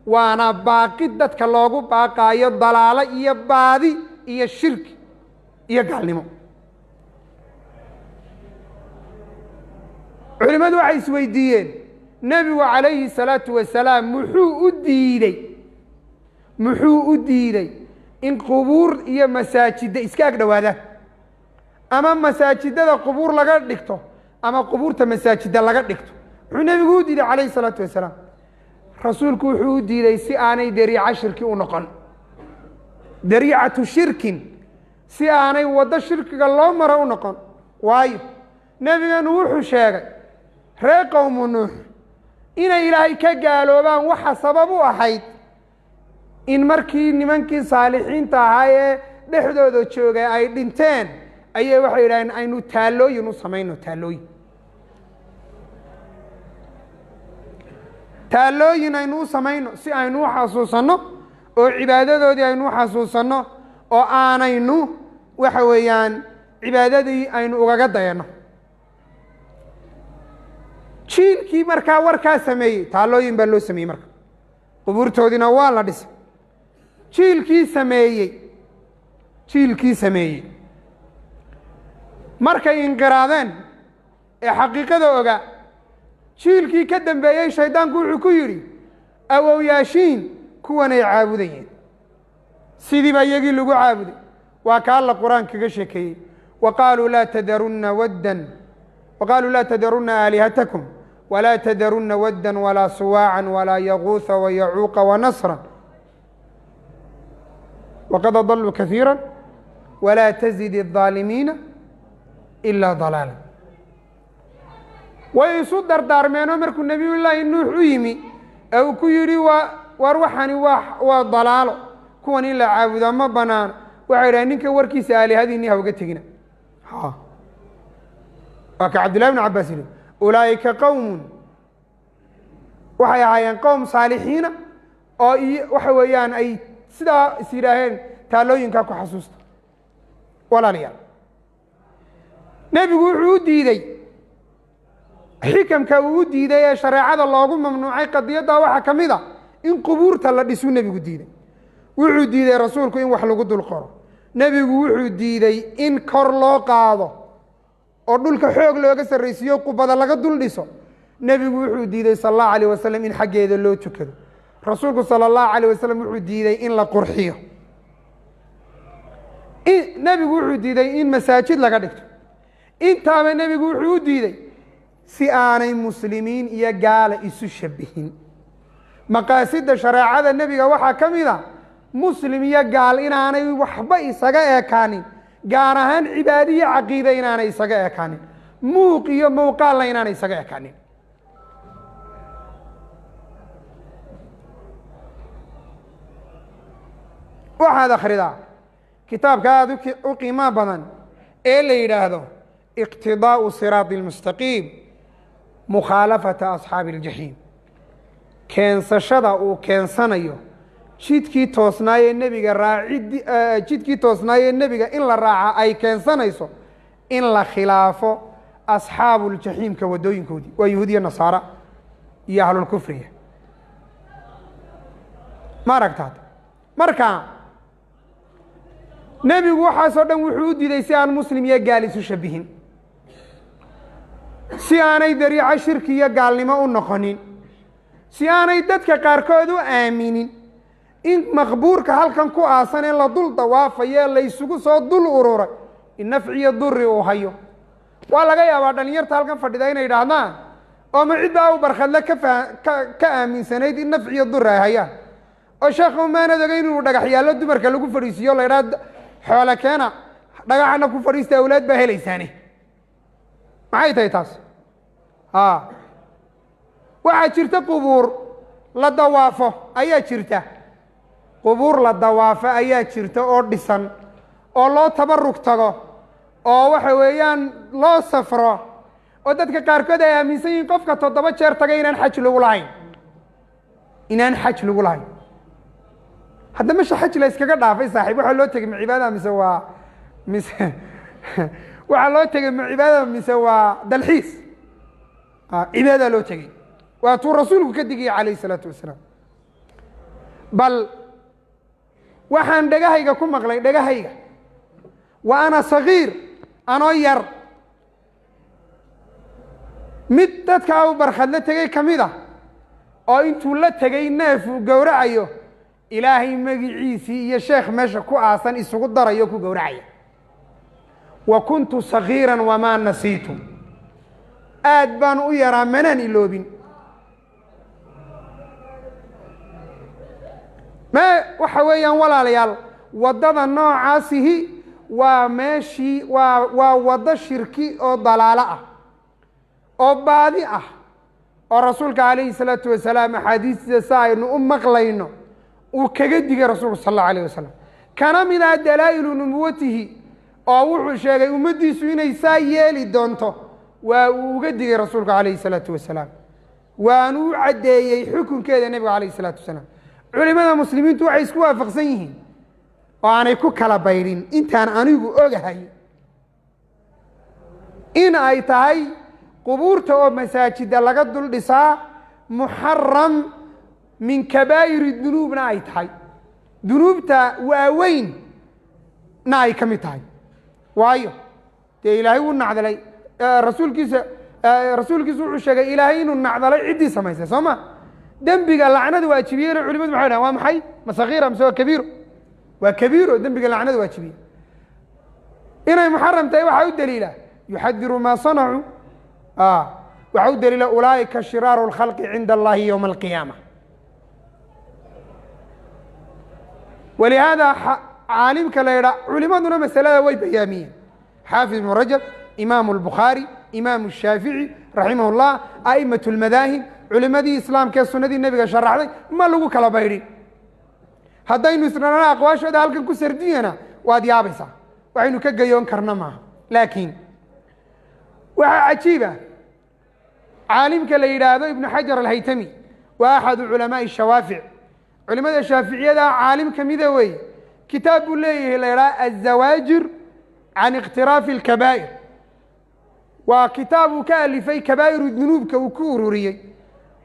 [SPEAKER 2] waana baaqid dadka loogu baaqaayo dalaalo iyo baadi iyo shirki iyo gaalnimo. culimmadu waxay isweydiiyeen nebigu calayhi salaatu wasalaam muxuu u diiday in qubuur iyo masaajidda iska ag dhowaadaan, ama masaajidada qubuur laga dhigto ama qubuurta masaajidda laga dhigto. muxuu nebigu u diiday calayhi salaatu wasalaam? rasuulku wuxuu u diiday si aanay dariico shirki u noqon, dariicatu shirkin, si aanay waddo shirkiga loo maro u noqon. waayo nebiganu wuxuu sheegay reer qowmu nuux inay ilaahay ka gaaloobaan waxa sabab u ahayd in markii nimankii saalixiinta ahaa ee dhexdooda joogay ay dhinteen ayay waxay yidhahdeen aynu taallooyin u samayno, taallooyin aynu u samayno si aynu u xasuusanno oo cibaadadoodii aynu u xasuusanno oo aanaynu waxa weeyaan cibaadadii aynu ugaga dayanno. jiilkii markaa warkaa sameeyey taallooyin baa loo sameeyey, marka qubuurtoodiina waa la dhisay. jiilkii sameeyey markay inqiraadeen ee xaqiiqada ogaa, jiilkii ka dambeeyey shaydaanku wuxuu ku yidhi awowyaashiin kuwanay caabudayeen, sidii baa iyagii lagu caabuday. waa ka alla qur-aan kaga sheekeeyey waqaaluu laa tadarunna aalihatakum walaa tadarunna waddan walaa suwaacan walaa yaguuha wayacuuqa wanasra waqad adaluu kaiira walaa tazid الظaalimiina ilaa dalaala. way isu dardaarmeenoo markuu nebiyullaahi nuux u yimi ee uu ku yidhi war waxani waa dalaalo, kuwan in la caabudaa ma banaano, waxay idhahen ninka warkiisa aalihadiinii ha uga tegina. waa ka cabdillahi bn cabaas yidhi ulaa'ika qowmun, waxay ahaayeen qowm saalixiina oo waxa weeyaan ay sidaa is yidhaaheen taallooyinkaa ku xasuusta. walaalayaal, nebigu wuxuu u diidey xikamka uu u diiday ee shareecada loogu mamnuucay qadiyaddaa waxaa ka mid a in qubuurta la dhisuu nebigu diiday. wuxuu diiday rasuulku in wax lagu dul qoro, nebigu wuxuu diiday in kor loo qaado oo dhulka xoog looga sarraysiiyo qubada laga dul dhiso. nebigu wuxuu diiday sala allahu alayh wasalam in xaggeeda loo tukado. rasuulku sala allahu alayh wasalam wuxuu diiday in la qurxiyo. nebigu wuxuu diiday in masaajid laga dhigto. intaaba nebigu wuxuu u diiday si aanay muslimiin iyo gaala isu shabihin. maqaasida shareecada nebiga waxaa ka mid a muslim iyo gaal inaanay waxba isaga ekaanin, gaar ahaan cibaadiyo caqiida inaanay isaga ekaanin, muuq iyo muuqaalna inaanay isaga ekaanin. waxaad akhridaa kitaabka aada u qiimo badan ee la yidhaahdo iqtidaa'u siraati almustaqiim mukhaalafata asxaabi aljaxiim keensashada uu keensanayo jidkii toosnaayee nebiga jidkii toosnaayee nebiga in la raaca ay keensanayso in la khilaafo asxaabuuljaxiimka waddooyinkoodii waa yahuudiya nasaara iyo ahlulkufriga ma aragtaad marka nebigu waxaasoo dhan wuxuu u diiday si aan muslim iyo gaal isu shabihin si aanay dariico shirki iyo gaalnimo u noqonin si aanay dadka qaarkood u aaminin in maqbuurka halkan ku aasan ee la dul dawaafayo ee laysugu soo dul ururay in nafciyo duri uu hayo waa laga yaabaa dhalinyarta halkan fadhida inay idhaahdaan oo ma ciddaa u barkhadle ka aaminsanayd in nafciyo duri ay hayaan oo sheekhu maanad ogeyn inuu dhagax yaallo dumarka lagu fadhiisiiyo la idhaa xoole keena dhagaxana ku fadhiista awlaad baa helaysaane maxay tahay taas waxaa jirta qubuur la dawaafo ayaa jirta qubuur la dawaafo ayaa jirta oo dhisan oo loo tabarug tago oo waxa weeyaan loo safro oo dadka qaarkood ay aaminsan yihiin qofka 7 jeer tagay inaan xaj lagu lahayn hadda meesha xaj la iskaga dhaafay saaxiib waxaa loo tegay ma cibaada mise waxaa loo tegay ma cibaada mise waa dalxiis cibaada loo tegey waa tuu rasuulku ka digaya calayh isalaatu wasalaam bal waxaan dhegahayga ku maqlay dhegahayga wa ana sagiir anoo yar mid dadka u barkhadla tegey ka mid ah oo intuu la tegey neef uu gowracayo ilaahay magiciisii iyo sheekh meesha ku aasan isugu darayo ku gowracaya wa kuntu sagiiran wamaa nasiitu aad baan u yaraa manaan iloobin waxa weeyaan walaalayaal waddada noocaasihi waa meeshii waa waddo shirki oo dalaalo ah oo baadi ah oo rasuulka calayhi salaatu wasalaam axaadiistiisa sa aynu u maqlayno uu kaga digay rasuulku sal allahu alayh wasalam kana mid ah dalaa'ilu nubuwatihi oo wuxuu sheegay ummaddiisu inay saa yeeli doonto waa uu uga digay rasuulku calayhi salaatu wasalaam waanu u caddeeyey xukunkeeda nebiga calayhi salaatu wasalaam culimada muslimiintu waxay isku waafaqsan yihiin oo aanay ku kala baydhin intaan anigu ogahay in ay tahay qubuurta oo masaajida laga dul dhisaa muxaram min kabaa'iri dunuubna ay tahay dunuubta waaweynna ay ka mid tahay waayo dee ilaahay wuu nacdalay rasuulkiisa wuxuu sheegay ilaahay inuu nacdalay ciddii samaysay soo ma dembiga lacnada waajibiyeyna culimadu maxay dhahan waa maxay ma sagiira mise waa kabiiro waa kabiiro dembiga lacnada waajibiye inay muxaram tahay waxaa u daliila yuxadiru maa sanacuu waxaa u daliila ulaa'ika shiraaru lkhalqi cinda allahi yowma alqiyaama walihaada caalimka la yidhaa culimaduna masalada way bayaamiyeen xaafid ibnu rajab imaamu albukhaari imaamu shaafici raximah llah a'imat lmadaahib culimadii islaamka ee sunnadii nebiga sharaxday ma lagu kala baydhin haddaynu isnana aqwaashooda halkan ku sardiyana waad yaabaysaa waxaynu ka gayoon karna maaha laakiin waxaa cajiiba caalimka la yidhaahdo ibnu xajar alhaytami waa axadu culamaa'i shawaafic culimada shaaficiyada caalim ka mida weeye kitaab buu leeyahay la yidhaha azawaajir can ikhtiraafi alkabaa'ir waa kitaab uu ka alifay kabaa'iru dunuubka uu ku ururiyey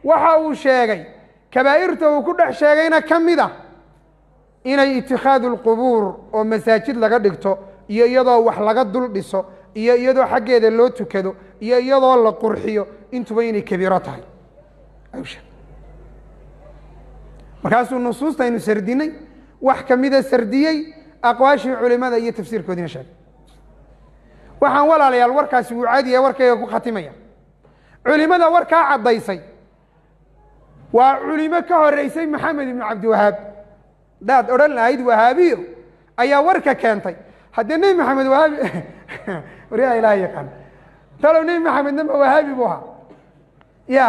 [SPEAKER 2] waxa uu sheegay kabaa'irta uu ku dhex sheegayna ka mid ah inay itikhaadu lqubuur oo masaajid laga dhigto iyo iyadoo wax laga dul dhiso iyo iyadoo xaggeeda loo tukado iyo iyadoo la qurxiyo intuba inay kabiiro tahay markaasuu nusuustaynu sardinay wax ka mida sardiyey aqwaashii culimada iyo tafsiirkoodiina sheegay waxaan walaalayaal warkaasi wuu caadiya warkayga ku khatimaya culimada warkaa caddaysay waa culimo ka horeysay maxamed ibnu cabdiwahaab hadaad odhan lahayd wahaabiyo ayaa warka keentay haddee nebi maxamed wahaabi waryaa ilaah yaqaan talow nebi maxamedna ma wahaabi buu ahaa ya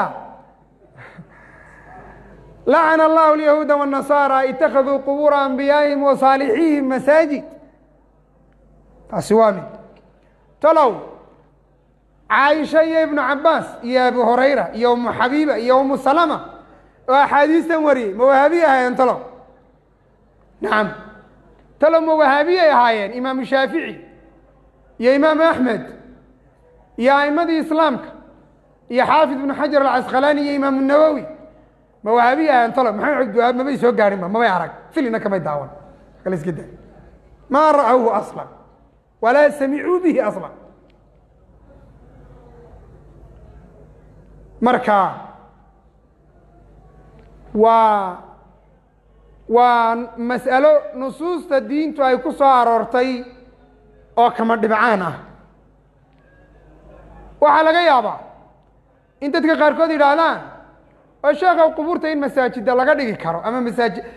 [SPEAKER 2] lacana allahu alyahuuda wاnnasaara itakaduu qubuura anbiyaa'ihim wa saalixihim masaajid taasi waa mid talow caaisha iyo ibnu cabaas iyo abu hurayra iyo umu xabiiba iyo umu salama oo axaadiistan wariyey ma wahaabiye ahaayeen talow nacam talow ma wahaabiyay ahaayeen imaamu shaafici iyo imaamu axmed iyo a'imadii islaamka iyo xaafid ibnu xajar alcasqalaani iyo imaamu nawowi ma wahaabiye ahaayeen talow maxamed cabdiwahaab mabay soo gaarinba mabay arag filina kamay daawan kala iska daa maa ra'awhu aslan walaa samicuu bihi aslan marka waa mas'alo nusuusta diintu ay ku soo aroortay oo kama dhibcaan ah waxaa laga yaabaa in dadka qaarkood yidhaahdaan oo sheekha qubuurta in masaajida laga dhigi karo ama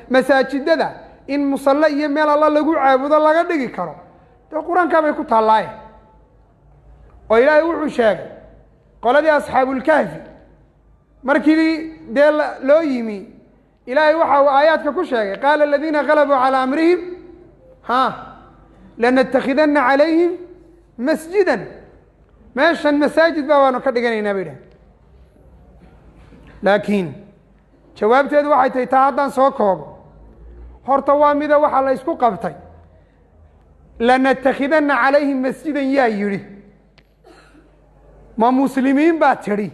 [SPEAKER 2] masaajidada in musalle iyo meel alla lagu caabudo laga dhigi karo dee qur-aankaa bay ku taallaaye oo ilaahay wuxuu sheegay qoladii asxaabulkahfi markii dee loo yimi ilaahay waxa uu aayaadka ku sheegay qaala aladiina galabuu calaa amrihim lanattakhidanna calayhim masjidan meeshan masaajid baa waanu ka dhiganaynaa bay dhahay laakiin jawaabteedu waxay tahay taa haddaan soo koobo horta waa mida waxaa la isku qabtay lanattakhidanna calayhim masjidan yaa yidhi ma muslimiin baa tidhi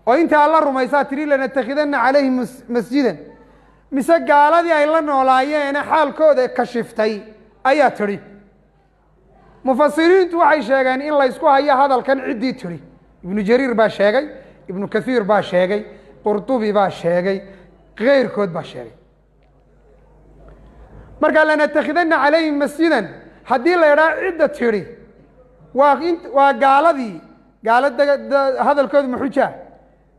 [SPEAKER 2] oo inta alla rumaysaa tidhi lanattakhidanna calayhim masjidan mise gaaladii ay la noolaayeene xaalkooda kashiftay ayaa tidhi mufasiriintu waxay sheegeen in la ysku hayo hadalkan ciddii tidhi ibnu jariir baa sheegay ibnu kathiir baa sheegay qurtubi baa sheegay keyrkood baa sheegay markaa lanattakhidanna calayhim masjidan haddii la idhaha cidda tidhi waa gaaladii gaalo hadalkoodu ma xujaa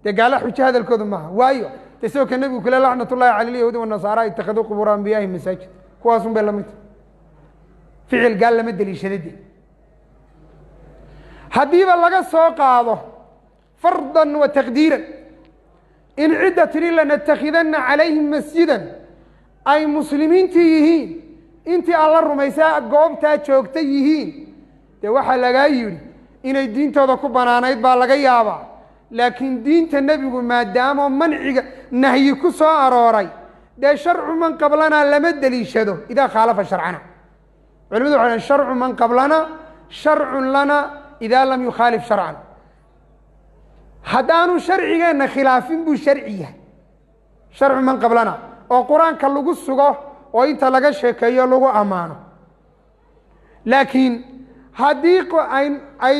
[SPEAKER 2] dee gaalo xujo hadalkoodu maaha waayo de sidoo ka nebigu kule lacnat ullahi cala alyahuudi wanasaara ittakhaduu qubuura anbiyaahim masaajid kuwaasun bay lamid ficil gaal lama deliishada de haddiiba laga soo qaado fardan wa taqdiiran in cidda tidhi lanattakhidanna calayhim masjidan ay muslimiintii yihiin intii alla rumaysaa goobtaa joogta yihiin dee waxaa lagaa yidhi inay diintooda ku banaanayd baa laga yaabaa laakiin diinta nebigu maadaamo manciga nahyi ku soo arooray dee sharcu man qablanaa lama deliishado idaa khaalafa sharcana culimadu waxay dhaheen sharcu man qablana sharcun lana idaa lam yukhaalif sharcan haddaanu sharcigeenna khilaafin buu sharci yahay sharcu man qablana oo qur-aanka lagu sugo oo inta laga sheekeeyo lagu ammaano laakiin haddii ay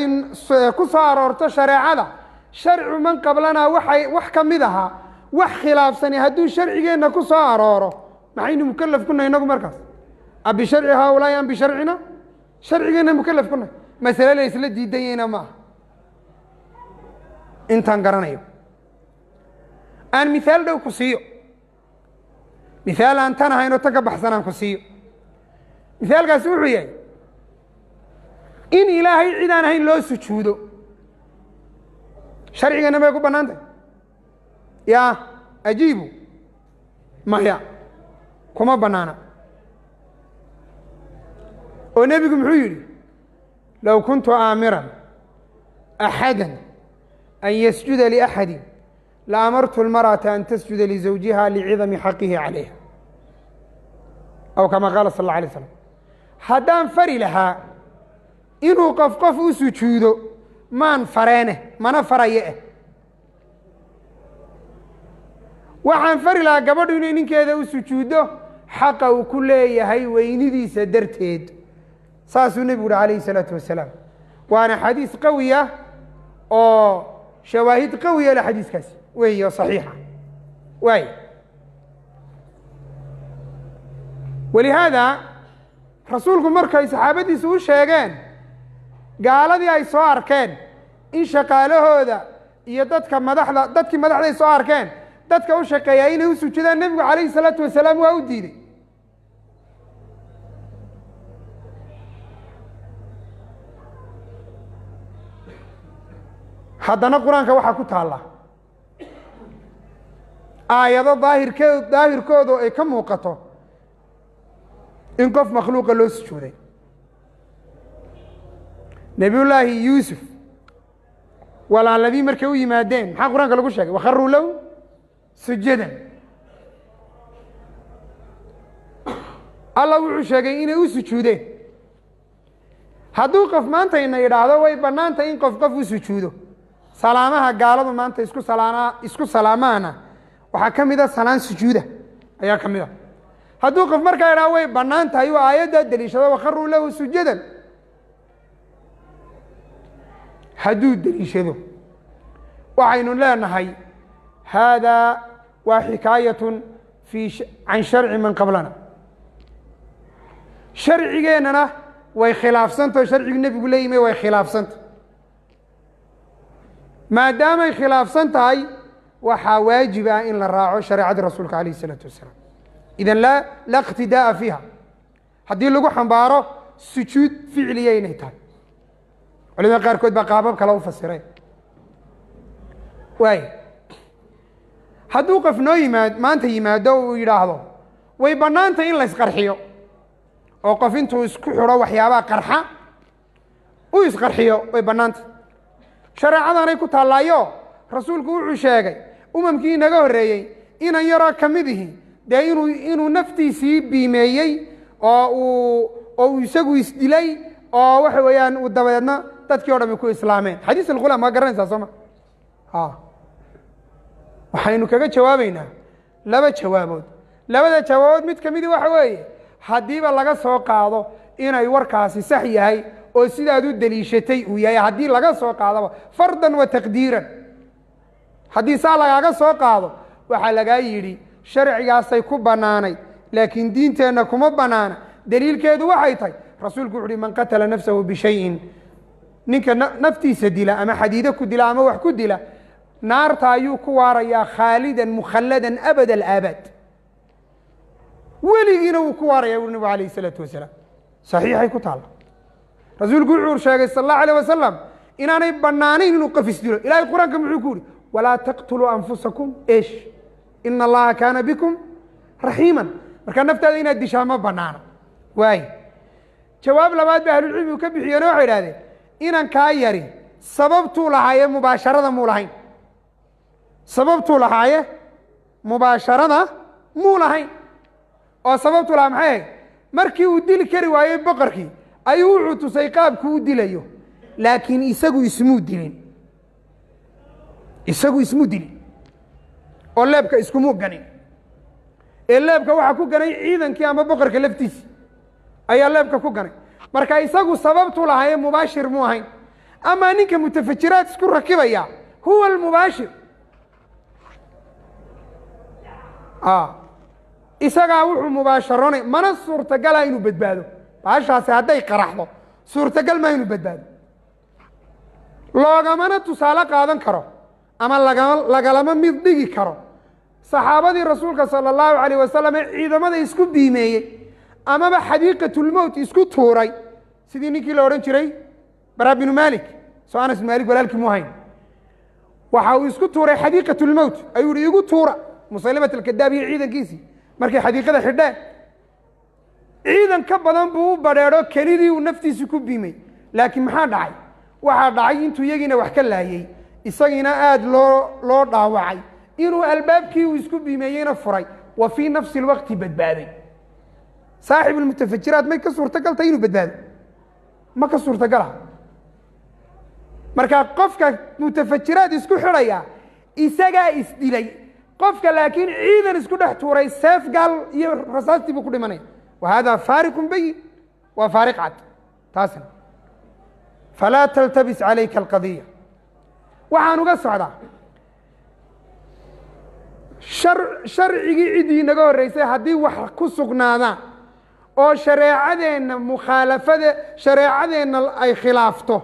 [SPEAKER 2] ku soo aroorto shareecada sharcu man qablanaa wax ka mid ahaa wax khilaafsani hadduu sharcigeenna ku soo arooro maxaynu mukalaf kunahay inagu markaas abisharci haaulaai am bisharcina sharcigeenna mukalaf kunahay masale la isla diidan yahayna maaha intaan garanayo aan mihaal dhow ku siiyo mihaal aan tan ahayn oo tan ka baxsanaan ku siiyo mihaalkaasi wuxuu yahay in ilaahay cid aan ahayn loo sujuudo sharcigana may ku bannaan tahay ya ajiibu maya kuma bannaana oo nebigu muxuu yidhi low kuntu aamiran axada an yasjuda liaxadi la amartu lmar'ata an tasjuda lizawjiha licidami xaqihi calayha aw kama qaala sal alla alay slam haddaan fari lahaa inuu qof u sujuudo maan fareene mana faraye waxaan fari lahaa gabadhu inay ninkeeda u sujuuddo xaqa uu ku leeyahay weynidiisa darteed saasuu nebigu uhi calayhi salaatu wasalaam waana xadiis qawi ah oo shawaahid qawiya le xadiiskaasi weey oo saxiixa waay walihaada rasuulku markay saxaabadiisu u sheegeen gaaladii ay soo arkeen in shaqaalahooda iyo dadkii madaxda ay soo arkeen dadka u shaqeeyaa inay u sujudaan nebigu calayhi salaatu wasalaam waa u diiday haddana qur-aanka waxaa ku taalla aayado daahirkoodu ay ka muuqato in qof makhluuqa loo sujuuday nebiyullaahi yuusuf walaaladii markay u yimaadeen maxaa qur-aanka lagu sheegay wakharuu lahu sujadan allah wuxuu sheegay inay u sujuudeen hadduu qof maanta ina yidhaahdo way bannaantay in qof qof u sujuudo salaamaha gaaladu maanta isku salaamaana waxaa ka mid a salaan sujuuda ayaa ka mid a hadduu qof markaa idhaho way bannaan tahay uu aayaddaa deliishado wakharuu lahu sujadan hadduu deliishado waxaynu leenahay haadaa waa xikaayatun can sharci man qablana sharcigeennana way khilaafsantaho sharcigu nebigu la yimi way khilaafsantah maadaamay khilaafsan tahay waxaa waajib ah in la raaco shareecadii rasuulka alayh isalaatu wasalaam idan laa iqtidaa'a fiiha haddii lagu xambaaro sujuud ficliya inay tahay culimada qaarkood baa qaabab kale u fasireen waay hadduu qof noo maanta yimaado uu yidhaahdo way bannaantay in la isqarxiyo oo qof intuu isku xidho waxyaabaha qarxa uu isqarxiyo way bannaantay shareecadanay ku taallaayo rasuulku wuxuu sheegay umamkii inaga horreeyey inan yaroo ka mid ihi dee inuu naftiisii biimeeyey oo uu isagu isdilay oo waxa weeyaan uu dabadeedna dadkii o dhami ku islaameen xadiis alghulaam waa garanaysaa soo ma waxaynu kaga jawaabaynaa laba jawaabood labada jawaabood mid ka midi waxa weeye haddiiba laga soo qaado inay warkaasi sax yahay oo sidaad u deliishatay uu yahay haddii laga soo qaadaba fardan wa taqdiiran haddii saa lagaaga soo qaado waxaa lagaa yidhi sharcigaasay ku bannaanay laakiin diinteenna kuma bannaana deliilkeedu waxay tahay rasuulku wuxu uhi man qatala nafsahu bishayin ninka naftiisa dila ama xadiido ku dila ama wax ku dila naarta ayuu ku waarayaa khaalidan mukhalladan abad alaabaad weligiina wuu ku waaraya uri nabigu alayh isalaatu wasalaam saxiixay ku taalla rasuulku wuxuu sheegay sal allahu alayh wasalam inaanay bannaanayn inuu qof isdilo ilahay qur-aanka muxuu ku yihi walaa taqtuluu anfusakum esh ina allaha kaana bikum raxiiman markaa naftaada inaad dishaa ma bannaana waay jawaab labaad ba ahlulcilmigu ka bixiyeeno waxay idhahdeen inan kaa yari sababtuu lahaaye mubaasharada muu lahayn sababtuu lahaaye mubaasharada muu lahayn oo sababtuu lahaa maxay ahayd markii uu dili kari waayey boqorkii ayuu wuxuu tusay qaabku u dilayo laakiin isagu ismuu dilin oo leebka iskumuu ganin ee leebka waxaa ku ganay ciidankii ama boqorka laftiisi ayaa leebka ku ganay marka isagu sababtuu lahaaye mubaashir muu ahayn amaa ninka mutafajiraad isku rakibaya huwa almubaashir isagaa wuxuu mubaasharoonay mana suurtagala inuu badbaado baashaasi hadday qaraxdo suurtagal maa inuu badbaado loogamana tusaale qaadan karo ama lagalama mid dhigi karo saxaabadii rasuulka sala allahu calayh wasalam ee ciidamada isku biimeeyey amaba xadiiqatulmowt isku tuuray sidii ninkii la odhan jiray baraa binu malik soo anas binu malik walaalkii mu hayn waxa uu isku tuuray xadiiqatulmowt ayuu ihi igu tuura musaylimat alkadaab iyo ciidankiisii markay xadiiqada xidheen ciidan ka badan buu u badheedho kelidii uu naftiisi ku biimay laakiin maxaa dhacay waxaa dhacay intuu iyagiina wax ka laayey isagiina aada loo dhaawacay inuu albaabkii uu isku biimeeyeyna furay wa fii nafsi lwaqti badbaaday saaxib almutafajiraat may ka suurtagaltahay inuu badbaado ma ka suurtagala markaa qofka mutafajiraad isku xidhaya isagaa isdilay qofka laakiin ciidan isku dhex tuuray seef gaal iyo rasaastii buu ku dhimanaya wa hada faariqun bayin waa faariq cad taasna falaa taltabis calayka alqadiya waxaan uga socdaa sharcigii ciddii inaga horreysay haddii wax ku sugnaadaan oo shareecadeenna shareecadeenna ay khilaafto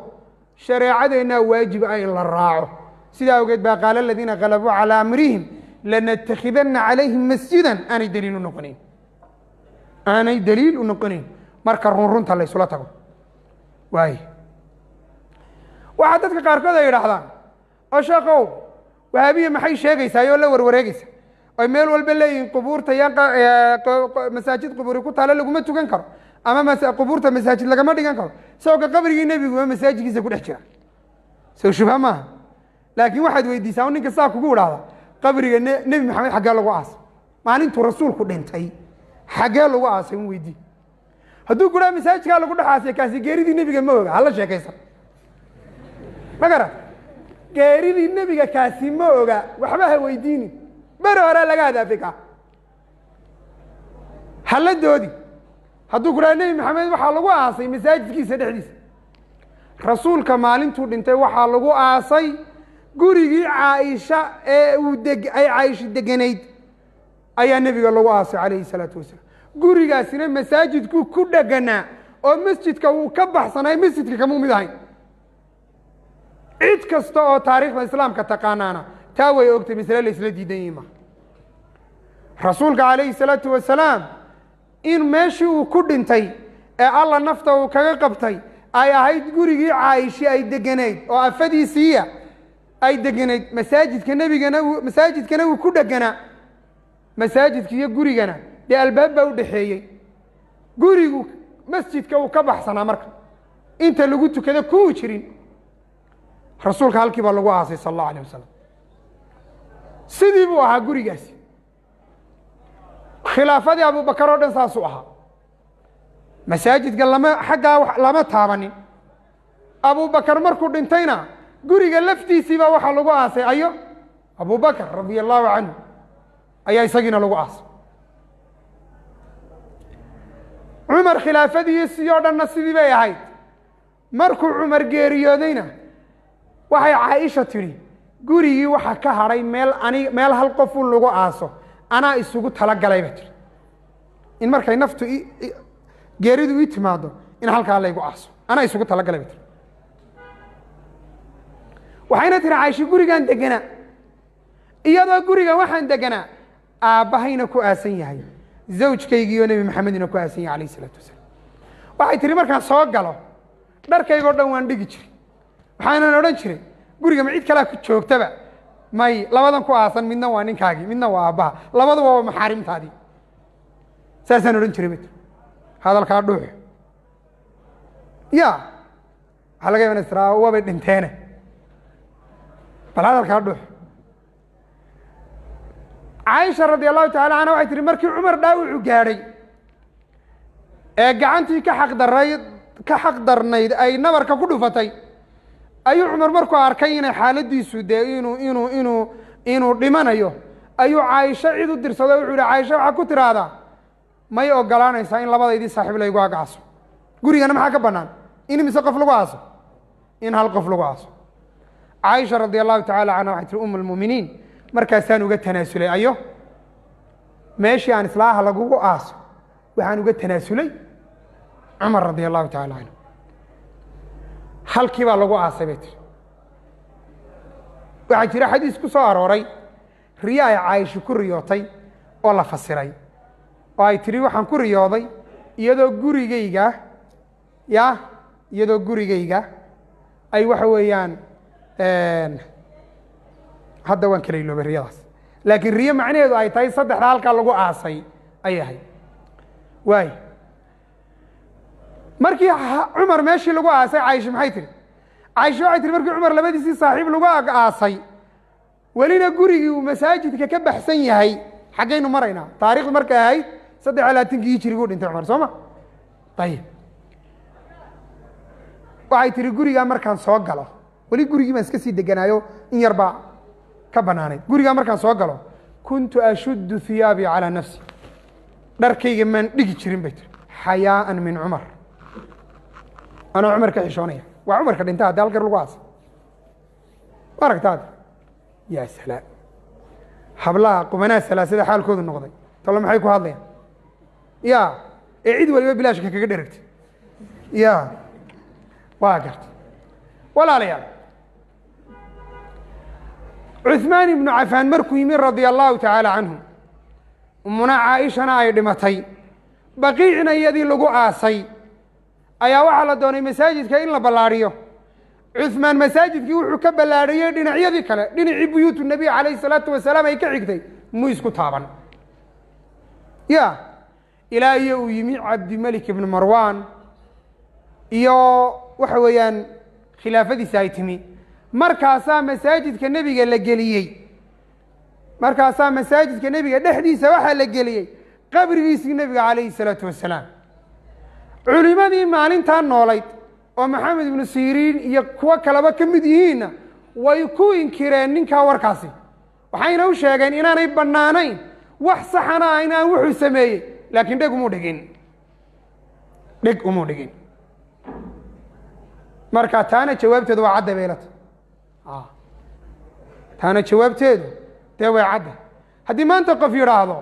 [SPEAKER 2] shareecadeennaa waajib ah in la raaco sidaa awgeed baa qaala aladiina qalabuu calaa amrihim lanattakhidanna calayhim masjidan aanay daliil u noqonayn marka runrunta laysula tago waay waxaa dadka qaarkood ay yidhaahdaan oo sheekow wahaabiya maxay sheegaysaa oo la warwareegaysa oy meel walba leeyihiin qubuurta masaajid qubuuri ku taalo laguma tukan karo ama qubuurta masaajid lagama dhigan karo isagoo qabrigii nebiguba masaajidkiisa ku dhex jira soo shubha maaha laakiin waxaad weydiisaa ninka saa kugu idhaahda qabriga nebi maxamed xaggee lagu aasay maalintuu rasuulku dhintay xaggee lagu aasay un weydii hadduu guraa masaajidkaa lagu dhex aasay kaasi geeridii nebiga ma oga hala sheekaysan ma garan geeridii nebiga kaasi ma oga waxba ha weydiini beri horaa laga hadaafay ka hala doodi hadduu guraa nebi maxamed waxaa lagu aasay masaajidkiisa dhexdiisa rasuulka maalintuu dhintay waxaa lagu aasay gurigii caaisha ee ay caaisha deganayd ayaa nebiga lagu aasay calayhi salaatu wasalaam gurigaasina masaajidku ku dheganaa oo masjidka uu ka baxsanay masjidka kama mid ahayn cid kasta oo taariikhda islaamka taqaanaana taa way ogtay masle la isla diidan yihi ma rasuulka calayhi salaatu wasalaam in meeshii uu ku dhintay ee alla nafta uu kaga qabtay ay ahayd gurigii caaisha ay deganayd oo afadiisiiya ay deganayd masaajidkana uu ku dheganaa masaajidka iyo gurigana dee albaab baa u dhexeeyey gurigu masjidka uu ka baxsanaa marka inta lagu tukada kuwu jirin rasuulka halkii baa lagu aasay sal allahu alayh wasalam sidii buu ahaa gurigaasi khilaafadii abubakar oo dhan saasuu ahaa masaajidka xaggaa lama taabanin abubakar markuu dhintayna guriga laftiisiibaa waxaa lagu aasay ayo abubakar radia allahu canhu ayaa isagiina lagu aasay cumar khilaafadiisii oo dhanna sidii bay ahayd markuu cumar geeriyoodayna waxay caaisha tidhi gurigii waxa ka hadhay meel hal qofun lagu aaso anaa isugu talagalay ba tiri in markay naftu geeridu ii timaado in halkaa laygu aaso anaa isugu talagalay ba tiri waxayna tiri caaisha gurigaan deganaa iyadoo gurigan waxaan deganaa aabbahayna ku aasan yahay zawjkaygiiyo nebi maxamedina ku aasan yahay alayh isalaatu wasalaam waxay tihi markaan soo galo dharkaygoo dhan waan dhigi jiray waxaanan odhan jiray guriga ma cid kalea ku joogtaba may labadan ku aasan midna waa ninkaagii midna waa aabbaha labaduba waa maxaarimtaadii saasaan odhan jiray bat hadalkaa dhuux ya waxaa laga yaban israa wabay dhinteene bal hadalkaa dhuux caaisha radi allahu tacala canha waxay tihi markii cumar dhaawacu gaadhay ee gacantii ka xaq darnayd ay nabarka ku dhufatay ayuu cumar markuu arkay inay xaaladiisu dee inuu dhimanayo ayuu caaisho cid u dirsado wuxuu yihi caaisha waxaa ku tiraahdaa may ogolaanaysaa in labadaydii saaxiib laygu agaaso gurigana maxaa ka bannaan in mise qof lagu aaso in hal qof lagu aaso caaisha radi allahu tacala canha waxay tihi lmuminiin markaasaan uga tanaasulay ayo meeshii aan islaaha lagugu aaso waxaan uga tanaasulay cumar radi allahu tacala canhu halkii baa lagu aasay bay tiri waxaa jira xadiis ku soo arooray riyo ay caaisha ku riyootay oo la fasiray oo ay tiri waxaan ku riyooday iyadoo gurigayga ay waxa weeyaan hadda waan kala iloobay riyadaas laakiin riyo macnaheedu ay tahay saddexda halkaa lagu aasay ay ahayd waay markii cumar meeshii lagu aasay caaisha maxay tihi caaisha waxay tihi markii cumar labadiisii saaxiib lagu aasay welina gurigii uu masaajidka ka baxsan yahay xaggaynu maraynaa taarikhdu markay ahayd 33 hijriguu dhintay cumar soo ma ayib waxay tihi gurigaa markaan soo galo weli gurigii baan iska sii deganaayo in yar baa ka banaanayd gurigaa markaan soo galo kuntu ashuddu hiyaabii calaa nafsi dharkayga maan dhigi jirin bay tiri xayaaan min cumar anoo cumar ka xishoonaya waa cumarka dhinta haddii halkar lagu aasay ma aragtaad yaa salaam hablaha qumanaa salaasada xaalkoodu noqday talo maxay ku hadlayaan ya ee cid waliba bilaashka kaga dheragtay ya waa garta walaalayaal cuثmaan ibnu cafaan markuu yimi radia allahu tacaala canhu umuna caaishana ay dhimatay baqiicna iyadii lagu aasay ayaa waxaa la doonay masaajidka in la ballaadhiyo cuثmaan masaajidkii wuxuu ka ballaadhiyey dhinacyadii kale dhinacii buyuutu nebiy calayh الsalaatu wasalaam ay ka xigtay muu isku taaban ya ilaa iyo uu yimi cabdimalik ibnu marwan iyo waxa weeyaan khilaafadiisa ay timi markaasaa masaajidka nebiga la geliyey markaasaa masaajidka nebiga dhexdiisa waxaa la geliyey qabrigiisii nebiga calayhi salaatu wasalaam culimadii maalintaa noolayd oo maxamed ibnu siriin iyo kuwo kaleba ka mid yihiinna way ku inkireen ninkaa warkaasi waxayna u sheegeen inaanay bannaanayn wax saxana ah inaan wuxuu sameeyey laakiin dheg umuu dhigin marka taana jawaabteedu waa cadda beelata taana jawaabteedu dee way cadda haddii maanta qof yidhaahdo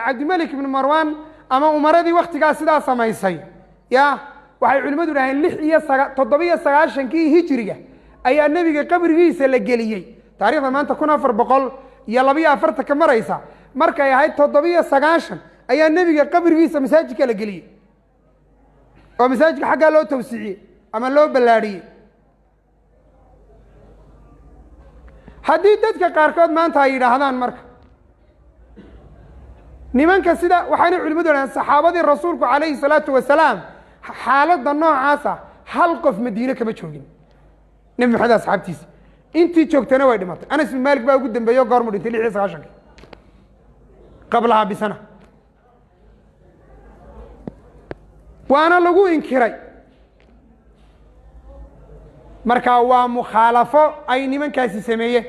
[SPEAKER 2] cabdimalik ibnu marwan ama umaradii waktigaas sidaa samaysay ya waxay culimmadu dhaheen 797 hijriga ayaa nebiga qabrigiisa la geliyey taariikhda maanta 1442 ka maraysa markay ahayd 790 ayaa nebiga qabrigiisa masaajidka la geliyey oo masaajidka xaggaa loo tawsiiciyey ama loo ballaadhiyey haddii dadka qaarkood maanta ay yidhaahdaan marka nimanka sida waxaanay culimmadu dhahaan saxaabadii rasuulku calayhi salaatu wasalaam xaaladda noocaasa hal qof madiine kama joogin nebi maxamed asxaabtiisa intii joogtana way dhimatay anas bin maalik baa ugu dambeeyo goormu dhintay 6 qablaha bisana waana lagu inkiray marka waa mukhaalafo ay nimankaasi sameeyeen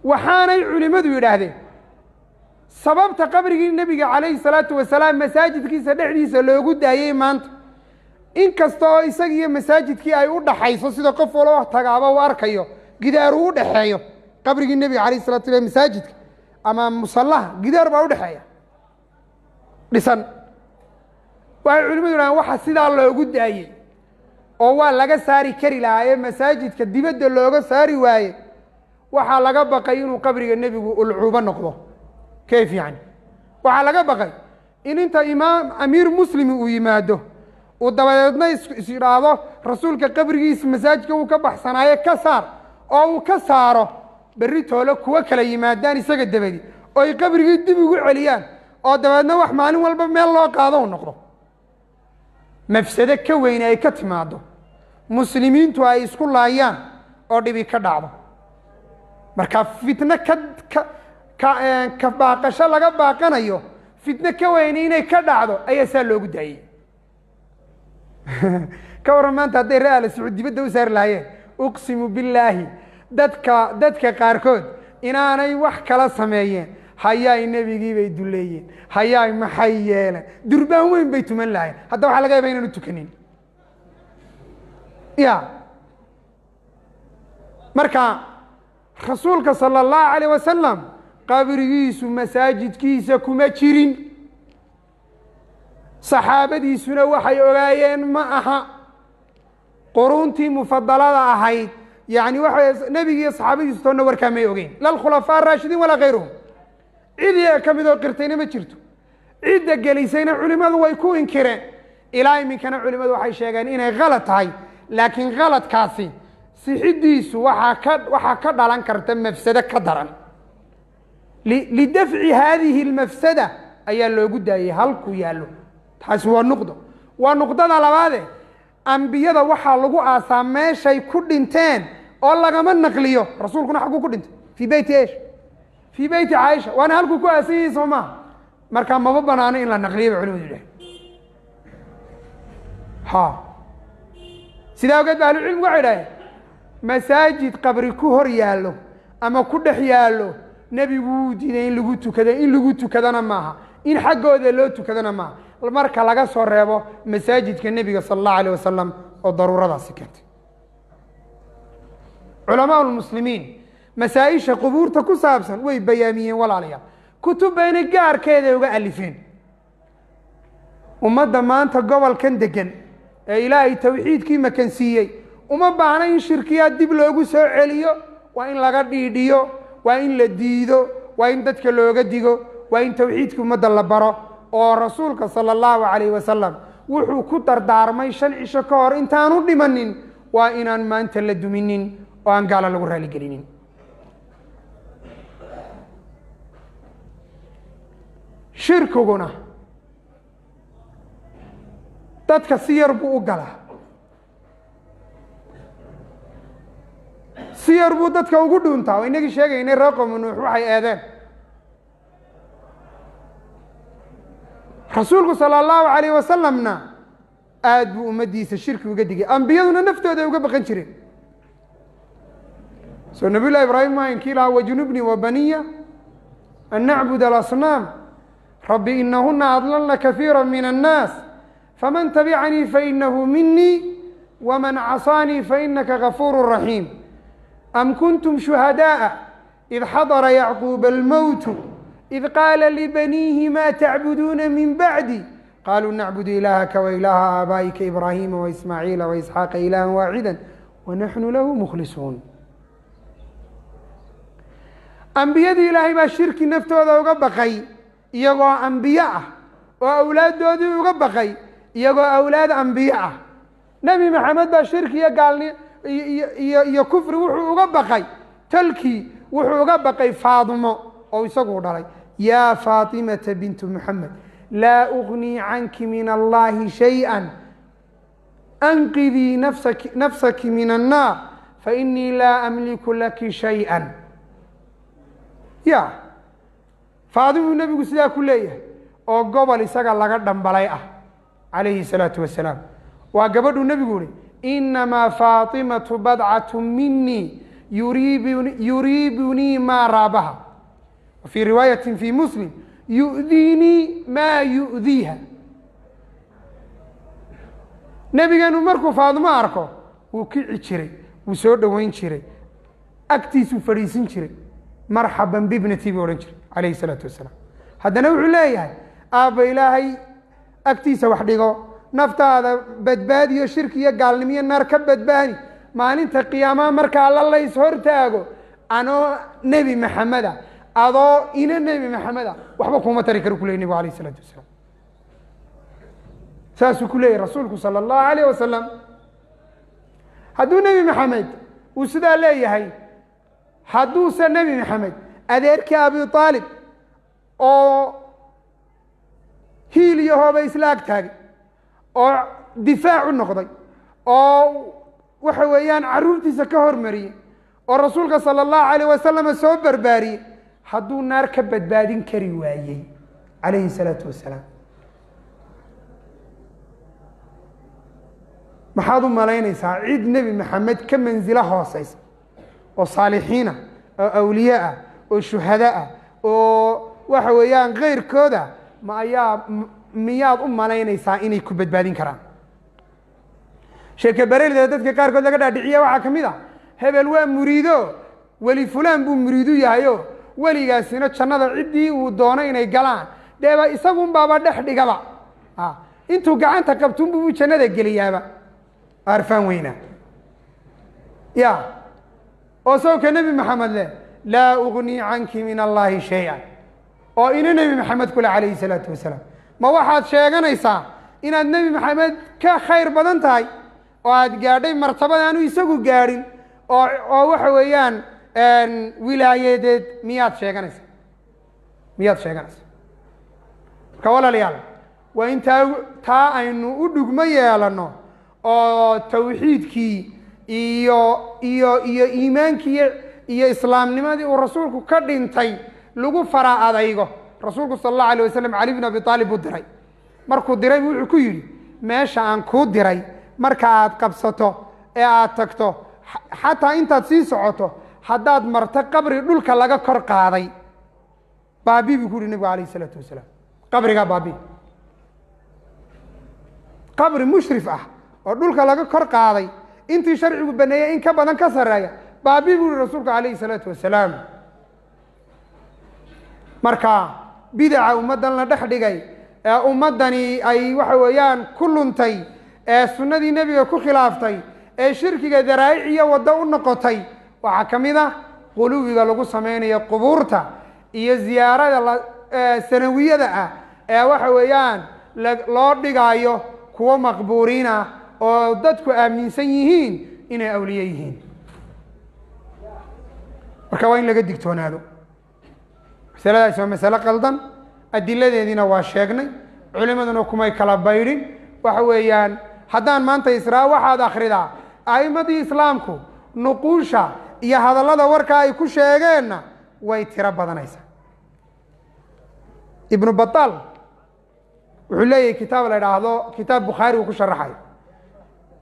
[SPEAKER 2] waxaanay culimmadu yidhaahdeen sababta qabrigii nebiga calayhi salaatu wasalaam masaajidkiisa dhexdiisa loogu daayey maanta inkasta oo isaga iyo masaajidkii ay u dhaxayso sida qof walba tagaaba uu arkayo gidaar uu u dhaxeeyo qabrigii nebiga calayhi salatu wasalaam masaajidka ama musallaha gidaar baa u dhaxeeya dhisan waxay culimmadu yidhahdeen waxa sidaa loogu daayey oo waa laga saari kari lahaa ee masaajidka dibadda looga saari waaye waxaa laga baqay inuu qabriga nebigu ulcuubo noqdo kayf yani waxaa laga baqay in inta imaam amiir muslimi uu yimaado uu dabadeedna is yidhaahdo rasuulka qabrigiisa masaajidka uu ka baxsanaaye ka saar oo uu ka saaro berri toole kuwo kala yimaadaan isaga dabadi oo ay qabrigii dib ugu celiyaan oo dabeedna wax maalin walba meel loo qaado u noqdo mafsado ka weyne ay ka timaado muslimiintu ay isku laayaan oo dhibi ka dhacdo marka fitno ka baaqasho laga baaqanayo fitno ka weyne inay ka dhacdo ayaa saa loogu daayey ka waran maanta hadday re'aal sacuud dibadda u saari lahaayeen uqsimu billaahi dadka qaarkood inaanay wax kala sameeyeen hayaay nebigii bay duleeyeen hayaay maxay yeeleen durbaan weyn bay tuman lahayen hadda waxaa laga yaaba inaanu tukanin ya marka rasuulka sala allahu calayh wasalam qabrigiisu masaajidkiisa kuma jirin saxaabadiisuna waxay ogaayeen ma aha quruuntii mufadalada ahayd yani waxa nebigi iyo saxaabadiisu toonna warkaa may ogeyn la alkhulafaa araashidiin walaa kayruhum cid ka midoo qirtayna ma jirto cidda gelisayna culimmadu way ku inkireen ilaa iminkana culimmadu waxay sheegeen inay kalad tahay laakiin kaladkaasi sixidiisu waxaa ka dhalan karta mafsado ka daran lidafci haadihi اlmafsada ayaa loogu daayey halku yaallo taasi waa nuqdada labaade ambiyada waxaa lagu aasaa meeshay ku dhinteen oo lagama naqliyo rasuulkuna xagguu ku dhintay fii beyti esh fii beyti caaisha waana halkuu ku aasan yahay soo maha markaa maba banaano in la naqliya ba culimadu yidhahay sidaa ogeed ba ahlucilmigu waxay idhaheen masaajid qabri ku hor yaallo ama ku dhex yaallo nebigu wuu diiday in lagu tukadana maaha in xaggooda loo tukadana maaha marka laga soo reebo masaajidka nebiga sala allahu alayh wasalam oo daruuradaasi keentay culamaa lmuslimiin masaa-isha qubuurta ku saabsan way bayaamiyeen walaalayaal kutub baynay gaarkeeda uga alifeen ummadda maanta gobolkan degan ee ilaahay tawxiidkii makansiiyey uma baahna in shirkiyaad dib loogu soo celiyo waa in laga dhiidhiyo waa in la diido waa in dadka looga digo waa in tawxiidkii ummadda la baro oo rasuulka sala allahu calayh wasalam wuxuu ku dardaarmay 5 cisho ka hor intaanu dhimanin waa inaan maanta la duminin oo aan gaala lagu raaligelinin shirkiguna dadka si yar buu u galaa, si yar buu dadka ugu dhuuntaa. inagii sheegaynay reer qowmi nuux waxay eedeen. rasuulku sala allahu calayh wasalamna aad buu ummaddiisa shirki uga digay, ambiyaduna naftooda ay uga baqan jireen. soo nabiy llahi ibraahim maayinkii lahaa wajnubnii wa baniya an nacbud alasnaam rabbi inahuna adlalna kahiira min annaas faman tabicanii fainahu minii waman casaanii fainaka gafuuru raxiim am kuntum shuhadaءa id xadara yacquuba almowtu id qaala libaniihi ma tacbuduuna min bacdi qaluu nacbudu ilaahaka wailaaha aabaa'ika ibraahiima waismaaciila waisxaaqa ilaahan waaxida wanaxnu lahu mukhlisuun. ambiyadii ilaahay baa shirki naftooda uga baqay iyagoo ambiye ah, oo awlaaddoodii uga baqay iyagoo awlaad ambiye ah. nebi maxamed baa shirki iyo gaalni iyo kufri wuxuu uga baqay talkii, wuxuu uga baqay faadimo oo isaguu dhalay. yaa faatimata bintu muxamed laa ugnii canki min allahi shayئa anqidii nafsaki min annaar fainii laa amliku laki shayئa. ya faadimuu nebigu sidaa ku leeyahay oo gobol isaga laga dhambalay ah calayhi الsalaatu wasalaam. waa gabadhuu nebigu yihi inamaa faatimatu badcatu minii yuriibunii maa raabaha. wafii riwaayati fi muslim yu'diinii maa yu'diiha. nebigeenu markuu faadimo arko wuu kici jiray, wuu soo dhoweyn jiray, agtiisuu fadhiisin jiray. marxaban bibnati buu odhan jiray calayhi الsalaatu wasalaam. haddana wuxuu leeyahay aabba ilaahay agtiisa wax dhigo, naftaada badbaadiyo shirki iyo gaalnimiyo naar ka badbaadi. maalinta qiyaamaha marka alla lays hortaago anoo nebi maxameda adoo ina nebi maxameda waxba kuma tari karo kuley nebigu alayh الsalaatu wasalaam. saasuu ku leeyahy rasuulku salى الlahu alayh wasalam. hadduu nebi maxamed uu sidaa leeyahay, hadduuse nebi maxamed adeerkii abi aalib oo hiil iyo hooba isla ag taagay oo difaac u noqday oo waxa weeyaan carruurtiisa ka hormariyey oo rasuulka salى الlahu alayh wasalam soo barbaariyey, hadduu naar ka badbaadin kari waayey calayhi الsalaatu wasalaam, maxaad u malaynaysaa cid nebi maxamed ka mansilo hooseysa oo saalixiina oo awliye ah oo shuhada ah oo waxa weeyaan keyrkooda miyaad u malaynaysaa inay ku badbaadin karaan? sheeke bareeldeeda dadka qaarkood laga dhaadhiciya waxaa ka mid ah hebel waa muriido weli fulaan buu muriidu yahayo weligaasina jannada ciddii uu doono inay galaan deeba isagun baaba dhex dhigaba, intuu gacanta qabtunbuu jannada geliyaaba. arfaan weyna ya oo sawka nebi maxamed leh laa ugnii canki min allahi shayئa, oo ina nebi maxamed kule calayhi الsalaatu wasalaam. ma waxaad sheeganaysaa inaad nebi maxamed ka khayr badan tahay oo aad gaadhay martabadaanu isagu gaadhin oo waxa weeyaan wilaayadeed miyaad sheeganaysaa? marka walaalayaal waa in taa aynu u dhugmo yeelano oo tawxiidkii iyo iimaankii iyo islaamnimadii uu rasuulku ka dhintay lagu fara adaygo. rasuulku sal الlahu alيه wasalam cali bn abi aalib buu diray. markuu diray wuxuu ku yidhi meesha aan kuu diray marka aad qabsato ee aad tagto, xataa intaad sii socoto haddaad marto qabri dhulka laga kor qaaday baabi buu ku yihi nebigu alayh الsalaatu wasalaam. qabrigaa baabi, qabri mushrif ah oo dhulka laga kor qaaday intii sharcigu baneeyey in ka badan ka sareeya baabi buu yihi rasuulku calayhi الsalaatu wasalaam. marka bidaca ummaddan la dhex dhigay ee ummaddani ay waxa weeyaan ku luntay ee sunnadii nebiga ku khilaaftay ee shirkiga daraa'ic iyo waddo u noqotay waxaa ka mid ah quluwiga lagu sameynayo qubuurta iyo ziyaarada sanawiyada ah ee waxa weeyaan loo dhigaayo kuwo maqbuuriin ah oo dadku aaminsan yihiin inay awliye yihiin. marka waa in laga digtoonaado. masaladaasi waa masale qaldan, adiladeediina waa sheegnay culimaduna kumay kala baydhin waxa weeyaan haddaan maanta israa waxaad akhridaa a'immadii islaamku nuquusha iyo hadallada warka ay ku sheegeenna way tiro badanaysaa ibnu bataal wuxuu leeyahay kitaab la idhaahdo kitaab bukhaari uu ku sharaxayo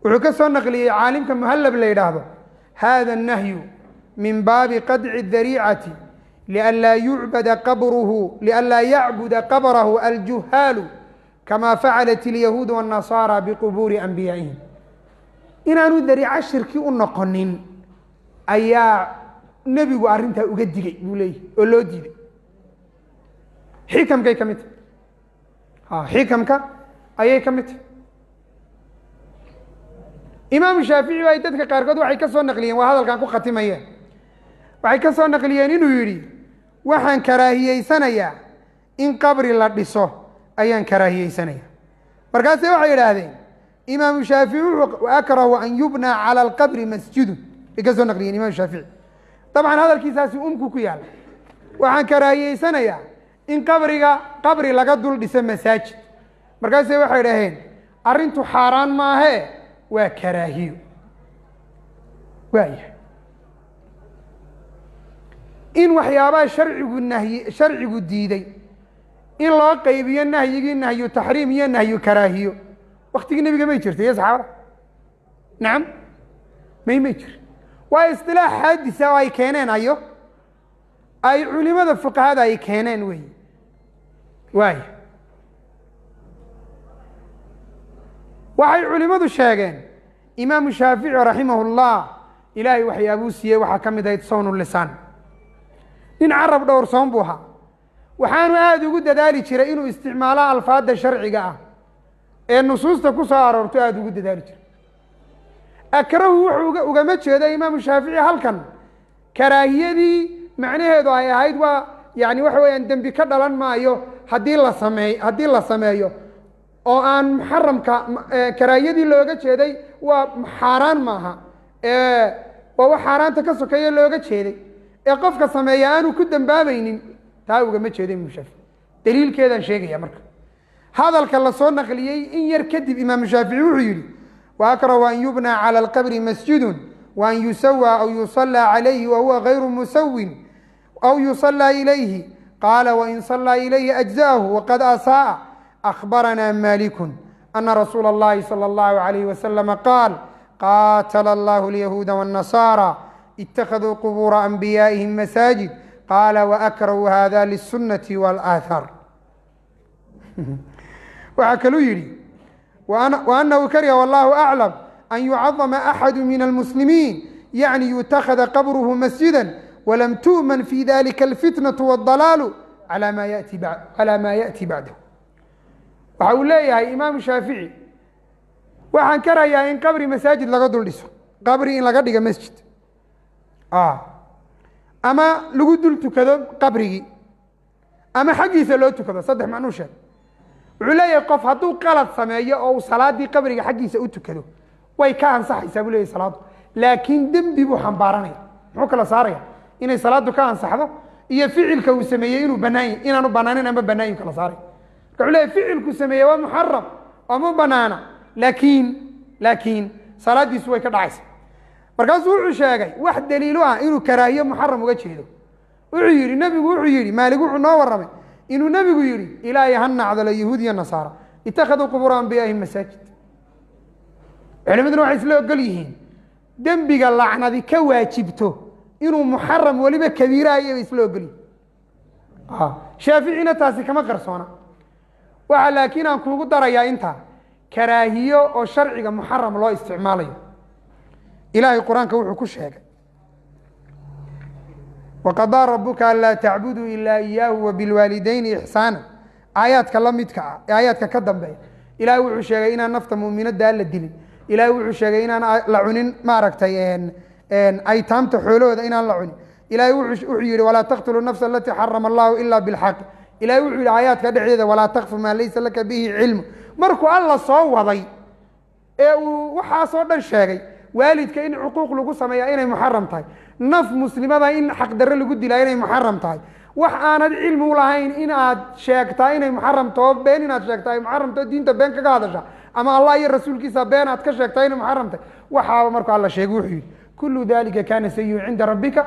[SPEAKER 2] wuxuu ka soo naqliyey caalimka muhallab la yidhaahdo hada الnahyu min baabi qadci الdariicati lianlaa yacbuda qabrahu aljuhaalu kama facalat اlyahuud والnasaara biqubuuri anbiyaa'ihim inaanu dariico shirki u noqonin ayaa nebigu arrintaa uga digay buu leeyahy oo loo diiday xikamkay ka mid tahay xikamka ayay ka mid tahay imaamu shaafici ay dadka qaarkood waxay ka soo naqliyeen waa hadalkan ku khatimayeen waxay ka soo naqliyeen inuu yidhi waxaan karaahiyeysanayaa in qabri la dhiso ayaan karaahiyeysanayaa markaase waxay idhaahdeen imaamu shaafici wuxuu akrahu an yubnaa cala alqabri masjidun bay ka soo naqliyeen imaamu shaafici dabcan hadalkiisaasi umku ku yaala waxaan karaahiyeysanayaa in qabri laga dul dhiso masaajid markaase waxay dhaheen arrintu xaaraan maahee waa karaahiyo waayahay in waxyaabaha sharcigu diiday in loo qaybiyo nahyigii nahyu taxriim iyo nahyu karaahiyo waktigii nebiga may jirta iyo saxaabada nacam may jir waa isdilaax xaadisa oo ay keeneen ay culimada fuqahada ay keeneen wey waaya waxay culimadu sheegeen imaamu shaafici raximah اllah ilaahay waxyaabuu siiyey waxaa ka mid ahayd sown lisaan nin carab dhowrsoon buu ahaa waxaanu aada ugu dadaali jiray inuu isticmaalo alfaada sharciga ah ee nusuusta ku soo aroorto aada ugu dadaali jiray akrahu wuxuu ugama jeedo imaamu shaafici halkan karaahiyadii macnaheedu ay ahayd waa yani waxa weeyaan dembi ka dhalan maayo haddii la sameeyo oo aan muxaramka karaahiyadii looga jeeday waa xaaraan maaha waa wax xaaraanta ka sokeeye looga jeeday ee qofka sameeya aanu ku dambaabaynin taa ugama jeedo imaamu shaafici daliilkeedaan sheegaya marka hadalka la soo naqliyey in yar kadib imaamu shaafici wuxuu yidhi waakrahu an yubnaa cala alqabri masjidun waan yusawى aw yusallى calayhi wahuwa gayru musawin aw yusallى ilayhi qaala wain sallaa ilayhi ajza'ahu waqad asaa'a أخبرنا مالك أن رسول الله صلى الله عليه وسلم قال قاتل الله اليهود والنصارى اتخذوا قبور أنبيائهم مساجد قال وأكرهوا هذا للسنة والآثار وعكلوا يري وأنه كره والله أعلم أن يعظم أحد من المسلمين يعني يتخذ قبره مسجدا ولم تؤمن في ذلك الفتنة والضلال على ما يأتي بعده waxa uu leeyahay imaamu shaafici waxaan karayaa in qabri masaajid laga dul dhiso qabri in laga dhigo masjid ama lagu dul tukado qabrigii ama xaggiisa loo tukado saddex macnuu sheeg wuxuu leeyahay qof hadduu qalad sameeyo oo uu salaadii qabriga xaggiisa u tukado way ka ansaxaysaa buu leeyahay salaadu laakiin dembi buu xambaaranaya muxuu kala saaraya inay salaadu ka ansaxdo iyo ficilka uu sameeyey inaanu banaanin ama banaayin kala saaray marka ficilku sameeye waa muxaram oo ma banaana laakiin salaadiisu way ka dhacaysa markaasuu wuxuu sheegay wax daliilo ah inuu karaahiyo muxaram uga jeedo wuxuu yihi maalig wuxuu noo warramay inuu nebigu yihi ilaahay ha nacdalo yahuud iyo nasaara ittakhaduu qubuura anbiyaa'ihim masaajid culimaduna waxay isla ogol yihiin dembiga lacnadi ka waajibto inuu muxaram weliba kabiirahayo bay isla ogol yihiin shaaficina taasi kama qarsoona waxa laakiin aan kuugu darayaa intaa karaahiyo oo sharciga muxaram loo isticmaalayo ilaahay qur-aanka wuxuu ku sheegay waqadaa rabuka anlaa tacbuduu ilaa iyaahu wabilwaalidayni ixsaana aayaadka la midka ah ee aayaadka ka dambeeya ilaahay wuxuu sheegay inaan nafta mu'minaddaa la dilin ilaahay wuxuu sheegay inaan la cunin maaragtay aytaamta xoolahooda inaan la cunin ilaahay wuxuu yihi walaa taqtuluu nafsa alatii xarama allahu ila bilxaqi ilahay wuxuu yihi aayaadka dhexdeeda walaa takfu maa laysa laka bihi cilmu markuu alla soo waday ee uu waxaasoo dhan sheegay waalidka in cuquuq lagu sameeya inay muxaram tahay naf muslimada in xaqdarre lagu dilaa inay muxaram tahay wax aanad cilmi u lahayn inaad sheegtaa inay muxaram taho been inaad sheegtaa ay muxaram taho diinta been kaga hadasha ama allah iyo rasuulkiisa been aad ka sheegtaa inay muxaram tahay waxaaba markuu alla sheegay wuxuu yidhi kullu dalika kaana sayi'u cinda rabbika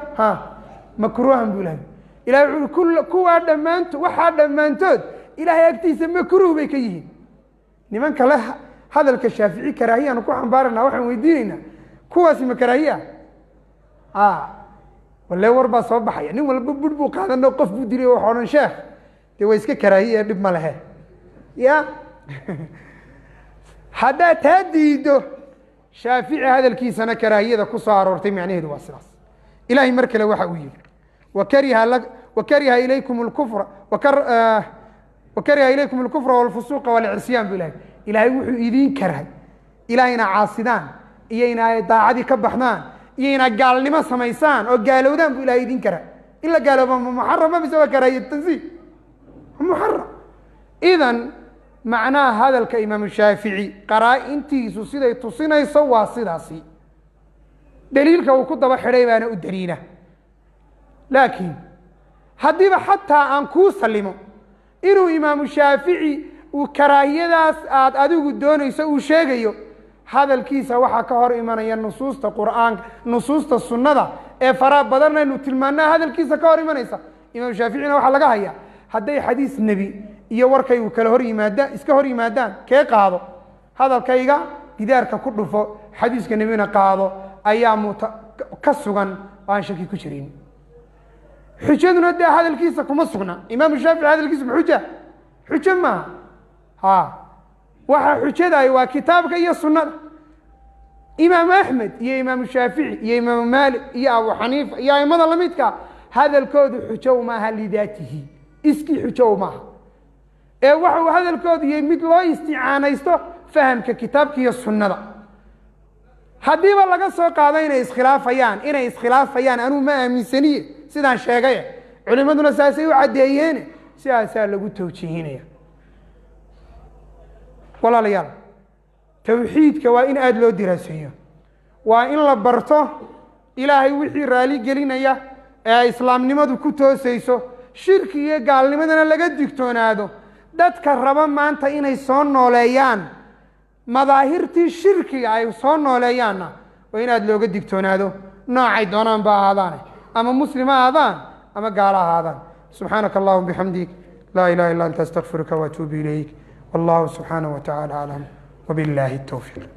[SPEAKER 2] makruuhan buu ilahay ilahay wuxuu yidhi kuwaa dhammaantood waxaa dhammaantood ilahay agtiisa makruuh bay ka yihiin nimanka le hadalka shaafici karaahiyaanu ku xambaarana waxaan weydiinaynaa kuwaasi ma karaahiya walle war baa soo baxaya nin walba bur buu qaadano qof buu dilay wax odhan sheekh dee waa iska karaahiya dhib ma lehe ya haddaad taa diido shaafici hadalkiisana karaahiyada ku soo aroortay macnaheedu waa sidaas ilahay mar kale waxa uu yihi wakariha ilaykum اlkufra wakariha ilaykum اlkufra wاlfusuuqa wاlcisyaan bu ilahay ilahay wuxuu idiin karhay ilahay inaa caasidaan iyo inaa daacadii ka baxdaan iyo inaa gaalnimo samaysaan oo gaalowdaan bu ilahay idin kara in la gaalooba ma muxarama mise waa karaahiya tansiih muxaram idan macnaha hadalka imaamu shaafici qaraa-intiisu siday tusinayso waa sidaasi daliilka uu ku daba xidhay baana u daliila laakiin haddiiba xataa aan kuu salimo inuu imaamu shaafici uu karaahiyadaas aad adigu doonayso uu sheegayo hadalkiisa waxaa ka hor imanaya nusuusta qur'aanka nusuusta sunnada ee faraa badanaynu tilmaanaa hadalkiisa ka hor imanaysa imaamu shaaficina waxaa laga hayaa hadday xadiis nebi iyo warkaygu kala hor yimaadaan iska hor yimaadaan kee qaado hadalkayga gidaarka ku dhufo xadiiska nebina qaado ayaa ka sugan oo aan shaki ku jirin xujaduna dee hadalkiisa kuma sugna imaamu shaafici hadalkiisa ma xujo maaha waxaa xujadaay waa kitaabka iyo sunnada imaamu axmed iyo imaamu shaafici iyo imaamu maalik iyo abu xaniifa iyo aimada lamidka hadalkoodu xujow maaha lidaatihi iskii xujow maaha ee waxau hadalkoodu yahay mid loo isticaanaysto fahamka kitaabka iyo sunnada haddiiba laga soo qaado inay iskhilaafayaan anuu ma aaminsaniye sidaan sheegaye culimaduna saasay u caddeeyeene sidaasaa lagu tawjiihinaya walaalayaal tawxiidka waa in aada loo diraaseeyo waa in la barto ilaahay wixii raali gelinaya ee islaamnimadu ku toosayso shirki iyo gaalnimadana laga digtoonaado dadka raba maanta inay soo nooleeyaan madaahirtii shirkiga ay soo nooleeyaanna waa in aada looga digtoonaado noocay doonaan ba ahaadaane ama muslim ha ahaadaan ama gaalo ha ahaadaan subxaanaka allahuma bixamdik laa ilaha illa anta astaqfiruka waatuubu ilayk والله سبحانه وتعالى أعلم وبالله التوفيق